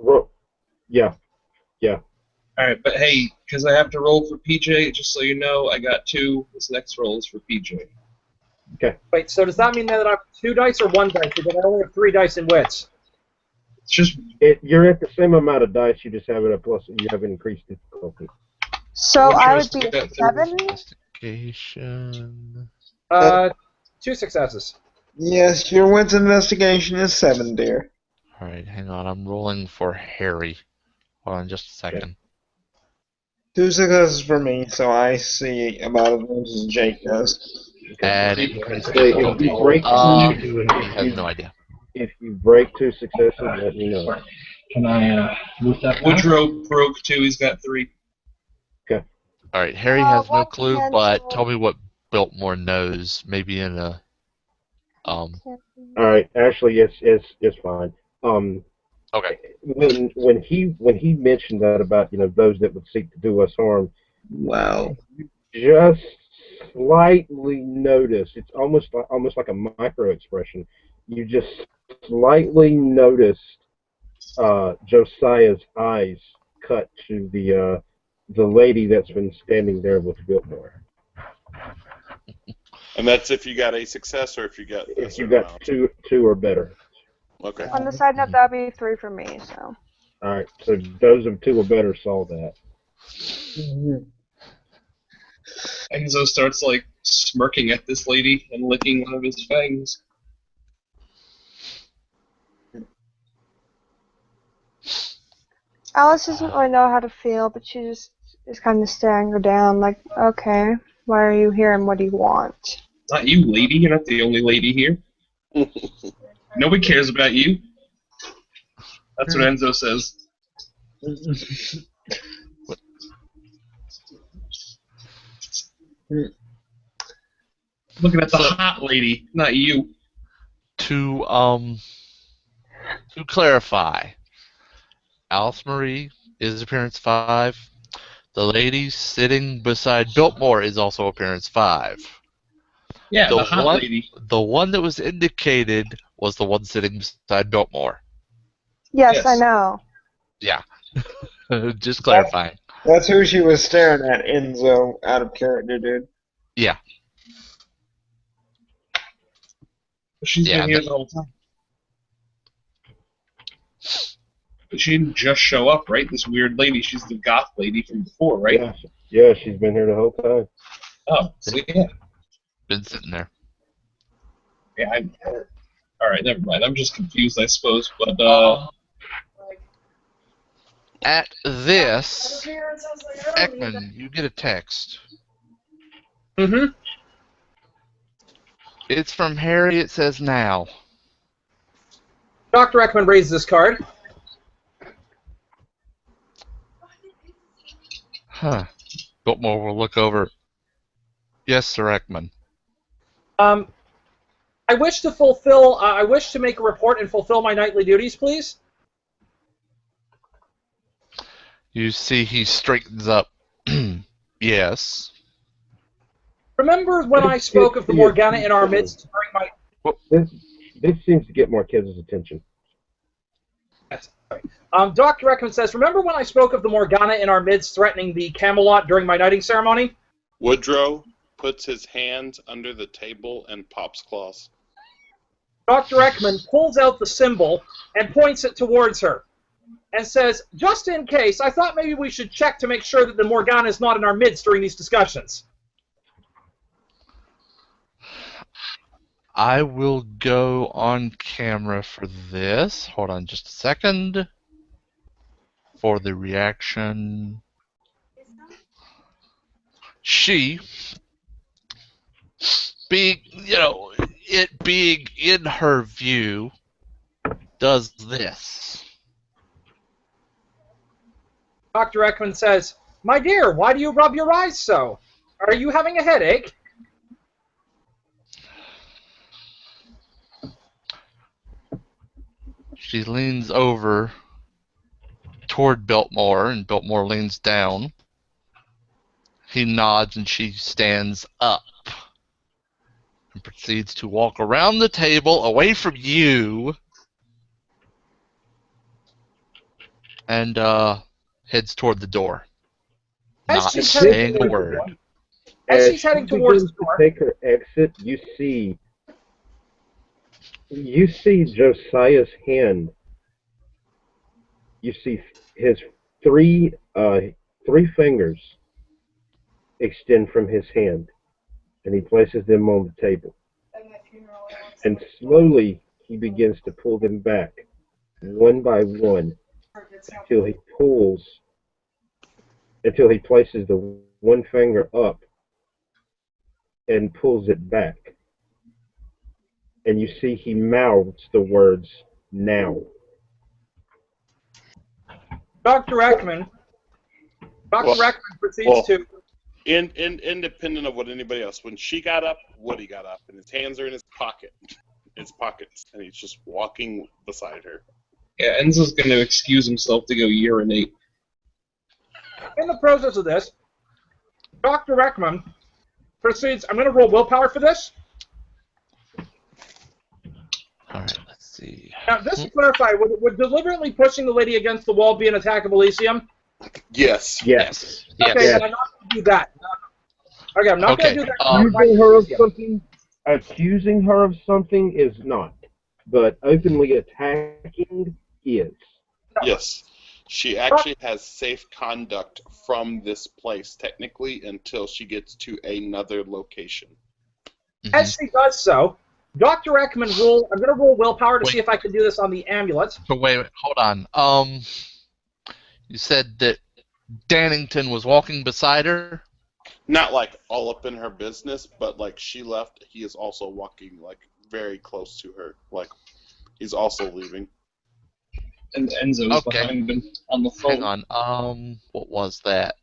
[SPEAKER 1] Yeah.
[SPEAKER 3] Alright, but hey, because I have to roll for PJ, just so you know, I got 2. This next roll is for PJ.
[SPEAKER 1] Okay.
[SPEAKER 4] Wait, so does that mean that I have 2 dice or 1 dice? Because I only have 3 dice in wits.
[SPEAKER 3] It's just
[SPEAKER 1] You're at the same amount of dice. You just have it a plus. You have an increased difficulty.
[SPEAKER 7] So
[SPEAKER 3] Which
[SPEAKER 7] I
[SPEAKER 3] was
[SPEAKER 7] would be
[SPEAKER 3] the-
[SPEAKER 7] at 7.
[SPEAKER 5] investigation?
[SPEAKER 4] 2 successes.
[SPEAKER 8] Yes, your wits investigation is 7, dear.
[SPEAKER 5] All right, hang on. I'm rolling for Harry. Hold on just a second.
[SPEAKER 8] 2 successes for me, so I see about as much as Jake does.
[SPEAKER 5] Add
[SPEAKER 1] If
[SPEAKER 5] increased
[SPEAKER 1] you
[SPEAKER 5] difficulty.
[SPEAKER 1] break
[SPEAKER 5] He has no idea.
[SPEAKER 1] if you break 2 successes, let me know.
[SPEAKER 9] Can I move that?
[SPEAKER 3] Woodrow broke 2, he's got 3.
[SPEAKER 5] All right, Harry has no
[SPEAKER 7] one
[SPEAKER 5] clue,
[SPEAKER 7] cancel.
[SPEAKER 5] but tell me what Biltmore knows. Maybe in a
[SPEAKER 1] All right. Actually, it's fine.
[SPEAKER 5] Okay.
[SPEAKER 1] When he mentioned that about those that would seek to do us harm,
[SPEAKER 8] Wow.
[SPEAKER 1] just slightly notice. It's almost like a micro expression. You just slightly noticed Josiah's eyes cut to the lady that's been standing there with Biltmore.
[SPEAKER 2] And that's if you got a success or if you got
[SPEAKER 1] If you got two or better.
[SPEAKER 2] Okay.
[SPEAKER 7] On the side note, that would be 3 for me. So.
[SPEAKER 1] All right. So those of 2 or better saw that.
[SPEAKER 3] Enzo starts, like, smirking at this lady and licking one of his fangs.
[SPEAKER 7] Alice doesn't really know how to feel, but she just is kind of staring her down, like, okay, why are you here and what do you want?
[SPEAKER 3] Not you, lady. You're not the only lady here. Nobody cares about you. That's what Enzo says. Looking at the hot lady, not you.
[SPEAKER 5] To clarify, Alice Marie is appearance 5. The lady sitting beside Biltmore is also appearance 5.
[SPEAKER 3] Yeah, the hot lady.
[SPEAKER 5] The one that was indicated was the one sitting beside Biltmore.
[SPEAKER 7] Yes, I know.
[SPEAKER 5] Yeah. Just clarifying.
[SPEAKER 8] That's who she was staring at, Enzo, out of character, dude.
[SPEAKER 5] Yeah.
[SPEAKER 3] She's been here the whole time. But she didn't just show up, right? This weird lady. She's the goth lady from before, right?
[SPEAKER 1] Yeah, she's been here the whole time.
[SPEAKER 3] Oh, so yeah.
[SPEAKER 5] Been sitting there.
[SPEAKER 3] Yeah, alright, never mind. I'm just confused, I suppose. But,
[SPEAKER 5] At this, Ekman, you get a text.
[SPEAKER 4] Mm-hmm.
[SPEAKER 5] It's from Harry. It says now.
[SPEAKER 4] Dr. Ekman raises his card.
[SPEAKER 5] Huh. Biltmore will look over. Yes, Sir Ekman.
[SPEAKER 4] I wish to fulfill. I wish to make a report and fulfill my nightly duties, please.
[SPEAKER 5] You see, he straightens up. Yes.
[SPEAKER 4] Remember when I spoke of the Morgana in our midst during my...
[SPEAKER 1] This seems to get more kids' attention.
[SPEAKER 4] Yes, sorry. Dr. Ekman says, remember when I spoke of the Morgana in our midst threatening the Camelot during my knighting ceremony?
[SPEAKER 2] Woodrow puts his hands under the table and pops claws.
[SPEAKER 4] Dr. Ekman pulls out the symbol and points it towards her and says, just in case, I thought maybe we should check to make sure that the Morgana is not in our midst during these discussions.
[SPEAKER 5] I will go on camera for this. Hold on just a second. For the reaction. She, being, it being in her view, does this.
[SPEAKER 4] Dr. Ekman says, "My dear, why do you rub your eyes so? Are you having a headache?"
[SPEAKER 5] She leans over toward Biltmore, and Biltmore leans down. He nods, and she stands up and proceeds to walk around the table, away from you, and heads toward the door.
[SPEAKER 4] As
[SPEAKER 5] Not
[SPEAKER 4] she's
[SPEAKER 5] saying a
[SPEAKER 4] heading
[SPEAKER 5] word.
[SPEAKER 4] As
[SPEAKER 1] As
[SPEAKER 4] she's heading
[SPEAKER 1] she
[SPEAKER 4] towards the
[SPEAKER 1] begins to
[SPEAKER 4] door,
[SPEAKER 1] take her exit, you see Josiah's hand. You see his three fingers extend from his hand, and he places them on the table. And slowly he begins to pull them back, one by one, until he places the one finger up and pulls it back. And you see he mouths the words, "Now."
[SPEAKER 4] Dr. Ekman proceeds to...
[SPEAKER 2] Independent of what anybody else, when she got up, Woody got up, and his hands are in his pockets, and he's just walking beside her.
[SPEAKER 3] Yeah, Enzo's going to excuse himself to go urinate.
[SPEAKER 4] In the process of this, Dr. Ekman proceeds... I'm going to roll willpower for this.
[SPEAKER 5] Alright, let's see.
[SPEAKER 4] Now, just to clarify, would deliberately pushing the lady against the wall be an attack of Elysium?
[SPEAKER 2] Yes.
[SPEAKER 1] Yes.
[SPEAKER 4] Okay, then I'm not going to do that. Okay, I'm not going to do that.
[SPEAKER 1] Accusing her of something is not, but openly attacking is.
[SPEAKER 2] Yes. She actually has safe conduct from this place, technically, until she gets to another location.
[SPEAKER 4] As she does so, Dr. Ekman I'm going to roll willpower to see if I can do this on the amulet.
[SPEAKER 5] But wait, hold on. You said that Dannington was walking beside her?
[SPEAKER 2] Not like all up in her business, but like she left, he is also walking like very close to her. Like he's also leaving.
[SPEAKER 3] And Enzo's behind him on the phone.
[SPEAKER 5] Hang on. What was that?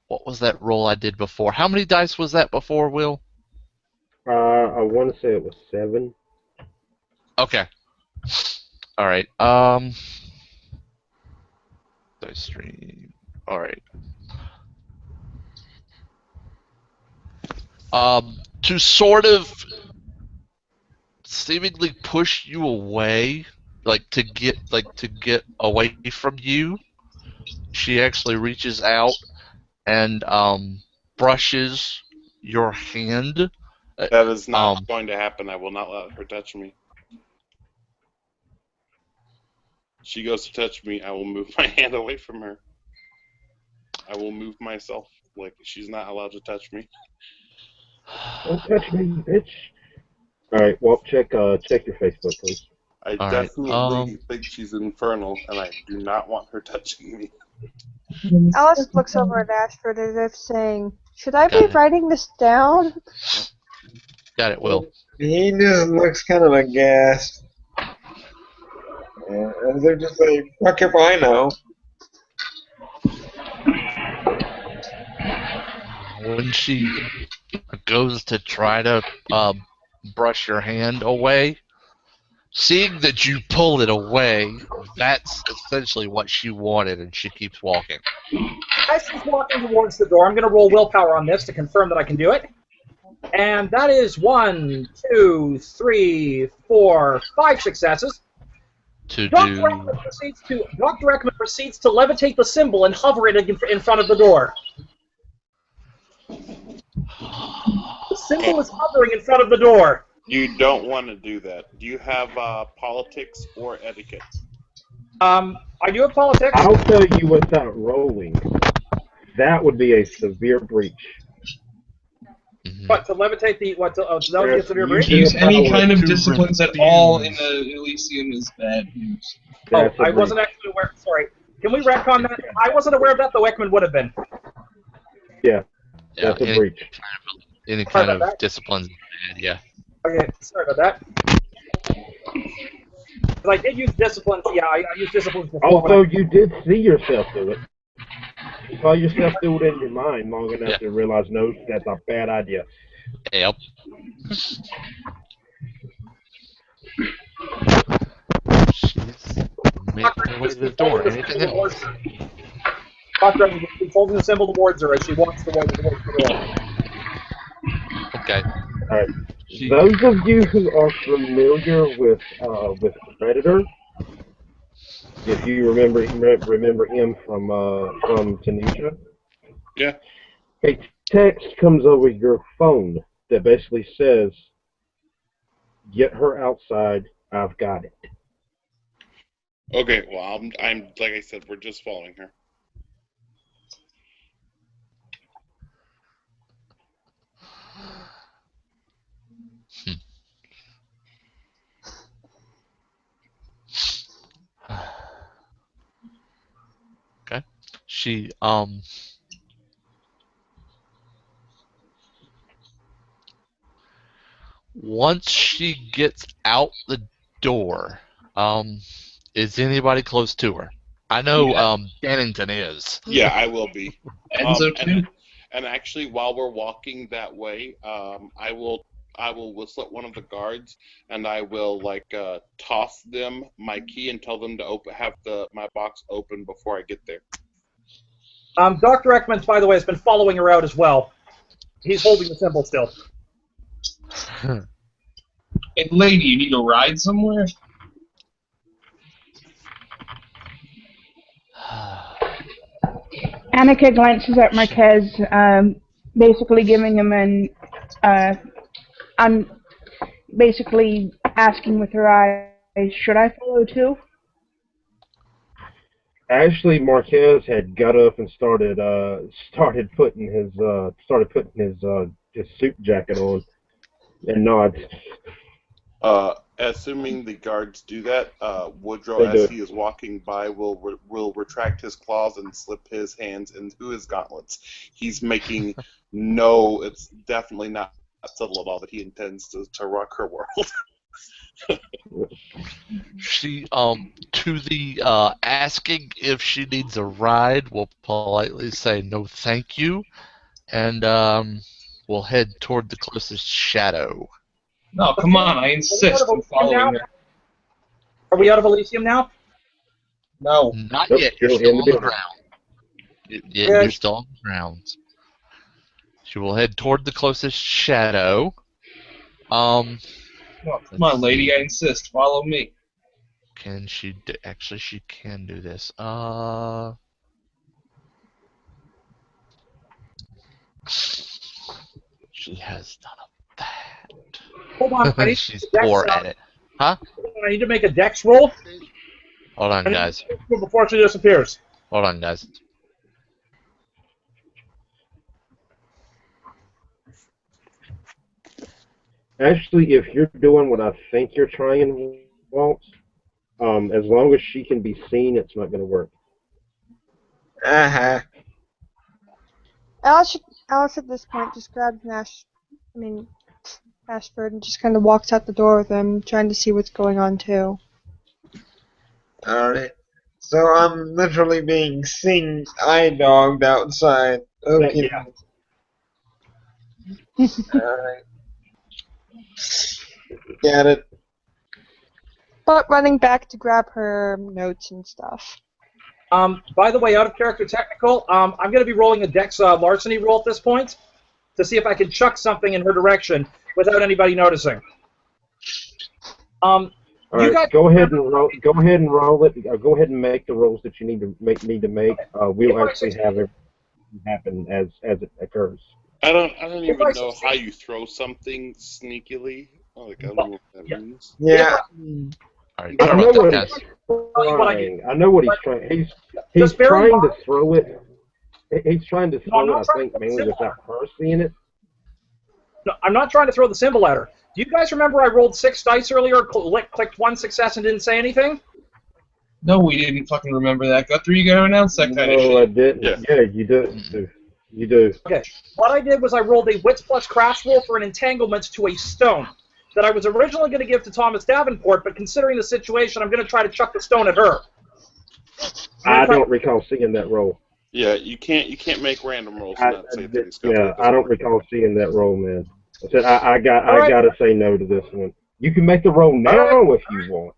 [SPEAKER 5] What was that roll I did before? How many dice was that before, Will?
[SPEAKER 1] I want to say it was 7.
[SPEAKER 5] Okay. Alright, dice stream. Alright. To sort of seemingly push you away, to get away from you, she actually reaches out and brushes your hand.
[SPEAKER 2] That is not going to happen. I will not let her touch me. She goes to touch me, I will move my hand away from her. I will move myself. Like, she's not allowed to touch me.
[SPEAKER 1] Don't touch me, bitch. Alright, well, check your Facebook, please.
[SPEAKER 2] I definitely think she's infernal, and I do not want her touching me.
[SPEAKER 7] Alice looks over at Ashford as if saying, "Should I be writing this down?"
[SPEAKER 5] Got it, Will.
[SPEAKER 8] He just looks kind of aghast. Yeah, as if just like, fuck if I know.
[SPEAKER 5] When she goes to try to brush your hand away, seeing that you pull it away, that's essentially what she wanted, and she keeps walking.
[SPEAKER 4] As she's walking towards the door, I'm going to roll willpower on this to confirm that I can do it. And that is 1, 2, 3, 4, 5 successes. Dr. Ekman proceeds to levitate the symbol and hover it in front of the door. The symbol is hovering in front of the door.
[SPEAKER 2] You don't want to do that. Do you have politics or etiquette?
[SPEAKER 4] I do have politics.
[SPEAKER 1] I'll tell you without rolling. That would be a severe breach.
[SPEAKER 4] What, to levitate the, what, to, that was against severe breach?
[SPEAKER 3] To use any kind of
[SPEAKER 5] to
[SPEAKER 3] disciplines at all in the Elysium is bad news.
[SPEAKER 4] Oh,
[SPEAKER 1] That's a
[SPEAKER 4] I wasn't
[SPEAKER 1] breach.
[SPEAKER 4] actually aware, sorry. Can we retcon that? I wasn't aware of that, though Ekman would have been.
[SPEAKER 1] Yeah,
[SPEAKER 5] Yeah,
[SPEAKER 1] that's a breach.
[SPEAKER 5] any
[SPEAKER 4] Sorry
[SPEAKER 5] kind
[SPEAKER 4] about
[SPEAKER 5] of
[SPEAKER 4] that.
[SPEAKER 5] disciplines. Yeah.
[SPEAKER 4] Okay, sorry about that. Because I did use disciplines, yeah, I used disciplines before.
[SPEAKER 1] Also, you did see yourself do it. You saw yourself do it in your mind long enough to realize, no, that's a bad idea.
[SPEAKER 5] Yep. She's making her way to the door. Anything else?
[SPEAKER 4] Doctor, he's holding the symbol towards her as she walks towards the door.
[SPEAKER 5] Okay.
[SPEAKER 1] All right. Those of you who are familiar with Predator, if you remember him from Tanisha,
[SPEAKER 2] Yeah.
[SPEAKER 1] a text comes over your phone that basically says, "Get her outside. I've got it."
[SPEAKER 2] Okay. Well, I'm like I said, we're just following her.
[SPEAKER 5] Okay. She once she gets out the door, is anybody close to her? I know Bennington is.
[SPEAKER 2] Yeah, I will be.
[SPEAKER 3] Enzo too.
[SPEAKER 2] And actually, while we're walking that way, I will whistle at one of the guards, and I will toss them my key and tell them to have my box open before I get there.
[SPEAKER 4] Dr. Ekman, by the way, has been following her out as well. He's holding the symbol still.
[SPEAKER 3] Hey, lady, you need to ride somewhere?
[SPEAKER 10] Annika glances at Marquez, basically giving him basically asking with her eyes, should I follow too?
[SPEAKER 1] Actually, Marquez had got up and started putting his suit jacket on, and nods.
[SPEAKER 2] Assuming the guards do that, Woodrow,
[SPEAKER 1] They do.
[SPEAKER 2] as he is walking by, will retract his claws and slip his hands into his gauntlets. He's making it's definitely not subtle at all that he intends to rock her world.
[SPEAKER 5] She to the asking if she needs a ride will politely say no thank you, and we'll head toward the closest shadow.
[SPEAKER 3] No, come on, I insist on following her.
[SPEAKER 4] Are we out of Elysium now?
[SPEAKER 3] No.
[SPEAKER 5] Not
[SPEAKER 1] Nope,
[SPEAKER 5] yet. You're
[SPEAKER 1] still
[SPEAKER 5] still
[SPEAKER 1] in the
[SPEAKER 5] on the
[SPEAKER 1] building.
[SPEAKER 5] ground. You're still on the ground. She will head toward the closest shadow.
[SPEAKER 3] No, come on, lady, I insist. Follow me.
[SPEAKER 5] Can she actually? She can do this. She has none of that.
[SPEAKER 4] Hold on, I need
[SPEAKER 5] She's
[SPEAKER 4] to dex,
[SPEAKER 5] poor at it. Huh?
[SPEAKER 4] I need to make a dex roll.
[SPEAKER 5] Hold on, guys.
[SPEAKER 4] Before she disappears.
[SPEAKER 5] Hold on, guys.
[SPEAKER 1] Actually, if you're doing what I think you're trying, Walt, as long as she can be seen, it's not going to work.
[SPEAKER 8] Uh-huh.
[SPEAKER 7] Alice at this point just grabs Ashford and just kind of walks out the door with him, trying to see what's going on too.
[SPEAKER 8] Alright. So I'm literally being eye-dogged outside. Okay.
[SPEAKER 1] Yeah.
[SPEAKER 8] Alright. Got it.
[SPEAKER 7] But running back to grab her notes and stuff.
[SPEAKER 4] By the way, out of character technical, I'm going to be rolling a dex larceny roll at this point to see if I can chuck something in her direction without anybody noticing.
[SPEAKER 1] All right, go ahead and roll it. Go ahead and make the rolls that you need to make. We'll actually have it happen as it occurs.
[SPEAKER 2] I don't even know how you throw something sneakily. I don't know what that means.
[SPEAKER 8] Yeah.
[SPEAKER 5] All right,
[SPEAKER 1] I know what
[SPEAKER 5] guys.
[SPEAKER 1] I know what he's trying. He's trying to throw it. He's trying to throw it. I think mainly without her seeing it.
[SPEAKER 4] I'm not trying to throw the symbol at her. Do you guys remember I rolled 6 dice earlier, clicked 1 success, and didn't say anything?
[SPEAKER 3] No, we didn't fucking remember that. Guthrie, you gotta announce that kind of
[SPEAKER 1] No, I
[SPEAKER 3] shit.
[SPEAKER 1] didn't.
[SPEAKER 2] Yeah.
[SPEAKER 1] Yeah, you do. You do.
[SPEAKER 4] Okay. What I did was I rolled a Wits plus Crash roll for an entanglement to a stone that I was originally going to give to Thomas Davenport, but considering the situation, I'm going to try to chuck the stone at her.
[SPEAKER 1] I don't recall seeing that roll.
[SPEAKER 2] Yeah, you can't make random rolls and not say things.
[SPEAKER 1] Yeah, I don't recall seeing that roll, man. I said I gotta say no to this one. You can make the roll now if you want.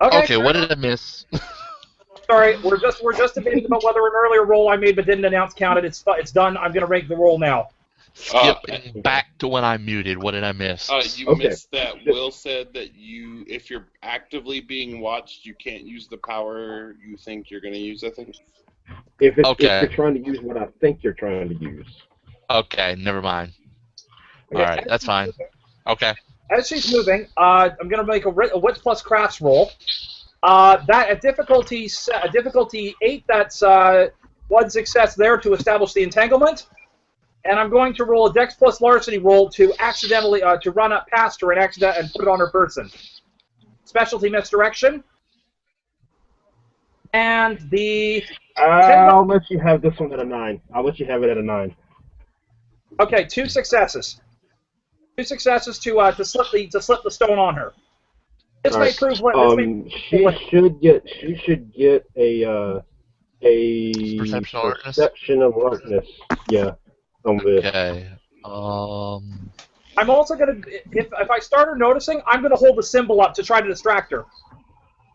[SPEAKER 5] Okay, what did I miss?
[SPEAKER 4] Sorry, we're just debating about whether an earlier roll I made but didn't announce counted. It's done. I'm going to make the roll now.
[SPEAKER 5] Skipping back to when I muted. What did I miss?
[SPEAKER 2] You missed that. Will said that if you're actively being watched, you can't use the power you think you're going to use, I think.
[SPEAKER 1] If you're trying to use what I think you're trying to use.
[SPEAKER 5] Okay, never mind.
[SPEAKER 4] Okay.
[SPEAKER 5] All right, that's fine. Okay.
[SPEAKER 4] As she's moving, I'm going to make a Wits plus Crafts roll. That at difficulty 8, that's one success there to establish the entanglement. And I'm going to roll a Dex plus Larceny roll to accidentally to run up past her and put it on her person. Specialty misdirection. And the
[SPEAKER 1] I'll let you have this one at a 9. I'll let you have it at a 9.
[SPEAKER 4] Okay, 2 successes. 2 successes to slip the stone on her. This may prove what.
[SPEAKER 1] She should get a perception of alertness. Yeah, on this.
[SPEAKER 5] Okay.
[SPEAKER 4] I'm also gonna if I start her noticing, I'm gonna hold the symbol up to try to distract her.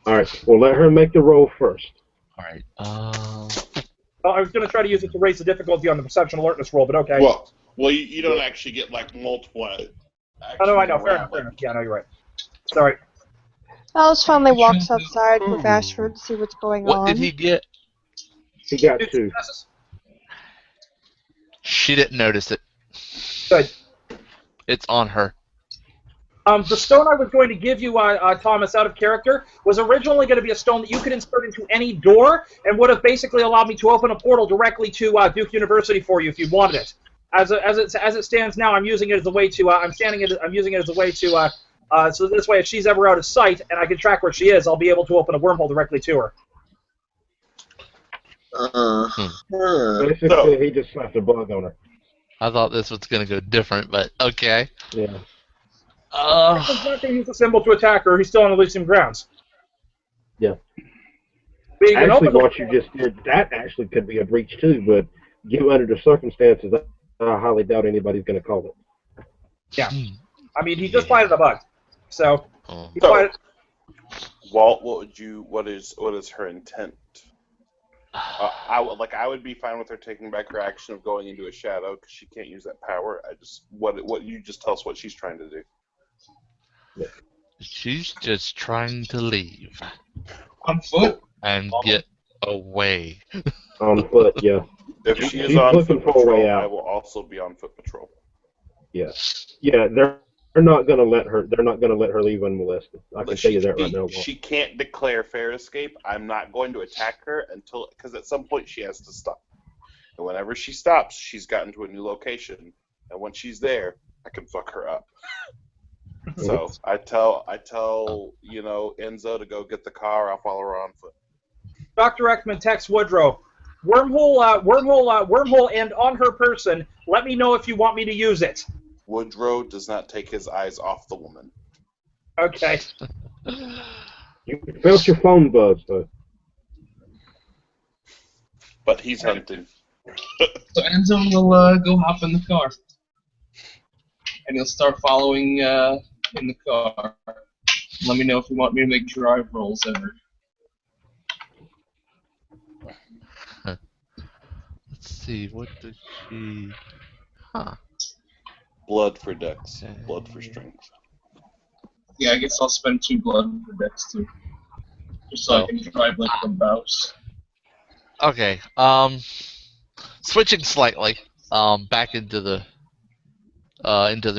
[SPEAKER 1] All right. Well, let her make the roll first.
[SPEAKER 5] All right.
[SPEAKER 4] I was gonna try to use it to raise the difficulty on the perception alertness roll, but okay.
[SPEAKER 2] Well, you don't actually get like multiple.
[SPEAKER 4] Oh no, I know. Fair enough. Yeah, no, you're right. Sorry.
[SPEAKER 7] Alice finally walks outside with Ashford to see what's going on.
[SPEAKER 5] What did he get?
[SPEAKER 1] He got 2.
[SPEAKER 5] She didn't notice it.
[SPEAKER 4] Good.
[SPEAKER 5] It's on her.
[SPEAKER 4] The stone I was going to give you, Thomas, out of character, was originally going to be a stone that you could insert into any door and would have basically allowed me to open a portal directly to Duke University for you if you wanted it. As it stands now, I'm using it as a way to I'm using it as a way to so this way if she's ever out of sight and I can track where she is, I'll be able to open a wormhole directly to her.
[SPEAKER 1] Basically, he just slapped a bug on her.
[SPEAKER 5] I thought this was going to go different, but okay.
[SPEAKER 1] Yeah.
[SPEAKER 4] He's not going to use the symbol to attack her. He's still on Elysium grounds.
[SPEAKER 1] Yeah.
[SPEAKER 4] Being
[SPEAKER 1] actually, what you just did, that actually could be a breach too, but given under the circumstances, I highly doubt anybody's going to call it.
[SPEAKER 4] Yeah. I mean, he just fighted a bug. So,
[SPEAKER 2] Walt, what is her intent? I would be fine with her taking back her action of going into a shadow because she can't use that power. What you just tell us what she's trying to do.
[SPEAKER 5] She's just trying to leave.
[SPEAKER 3] On foot?
[SPEAKER 5] And get away.
[SPEAKER 1] On foot, yeah.
[SPEAKER 2] If she is on foot patrol, I will also be on foot patrol.
[SPEAKER 1] Yeah. Yeah, they're not gonna let her. They're not gonna let her leave unmolested. I can tell you that right now.
[SPEAKER 2] She can't declare fair escape. I'm not going to attack her because at some point she has to stop. And whenever she stops, she's gotten to a new location. And when she's there, I can fuck her up. So I tell Enzo to go get the car. I'll follow her on foot.
[SPEAKER 4] Dr. Ekman texts Woodrow, wormhole, and on her person. Let me know if you want me to use it.
[SPEAKER 2] Woodrow does not take his eyes off the woman.
[SPEAKER 4] Okay.
[SPEAKER 1] You felt your phone buzz, though.
[SPEAKER 2] But he's hunting.
[SPEAKER 3] So Enzo will go hop in the car. And he'll start following in the car. Let me know if you want me to make drive rolls ever.
[SPEAKER 5] Let's see, what does she... Huh.
[SPEAKER 2] Blood for dex, blood for strength.
[SPEAKER 3] Yeah, I guess I'll spend 2 blood for dex too. Just so I can drive like the mouse.
[SPEAKER 5] Okay, switching slightly, back into the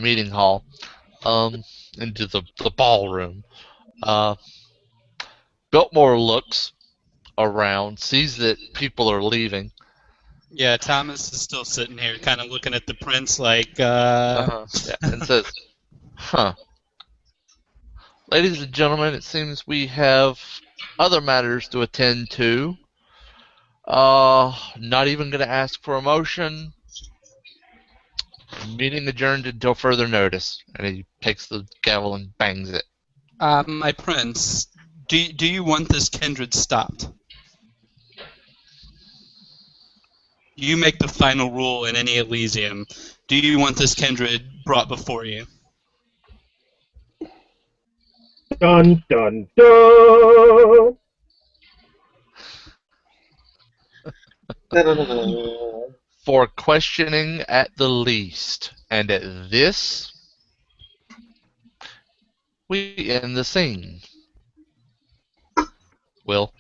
[SPEAKER 5] meeting hall, into the ballroom. Biltmore looks around, sees that people are leaving,
[SPEAKER 6] Yeah, Thomas is still sitting here, kind of looking at the prince like,
[SPEAKER 5] Yeah, and says, "Huh, ladies and gentlemen, it seems we have other matters to attend to. Not even going to ask for a motion. Meeting adjourned until further notice." And he takes the gavel and bangs it.
[SPEAKER 6] My prince, do you want this kindred stopped? You make the final rule in any Elysium. Do you want this kindred brought before you?
[SPEAKER 1] Dun dun dun.
[SPEAKER 5] For questioning at the least. And at this, we end the scene. Will?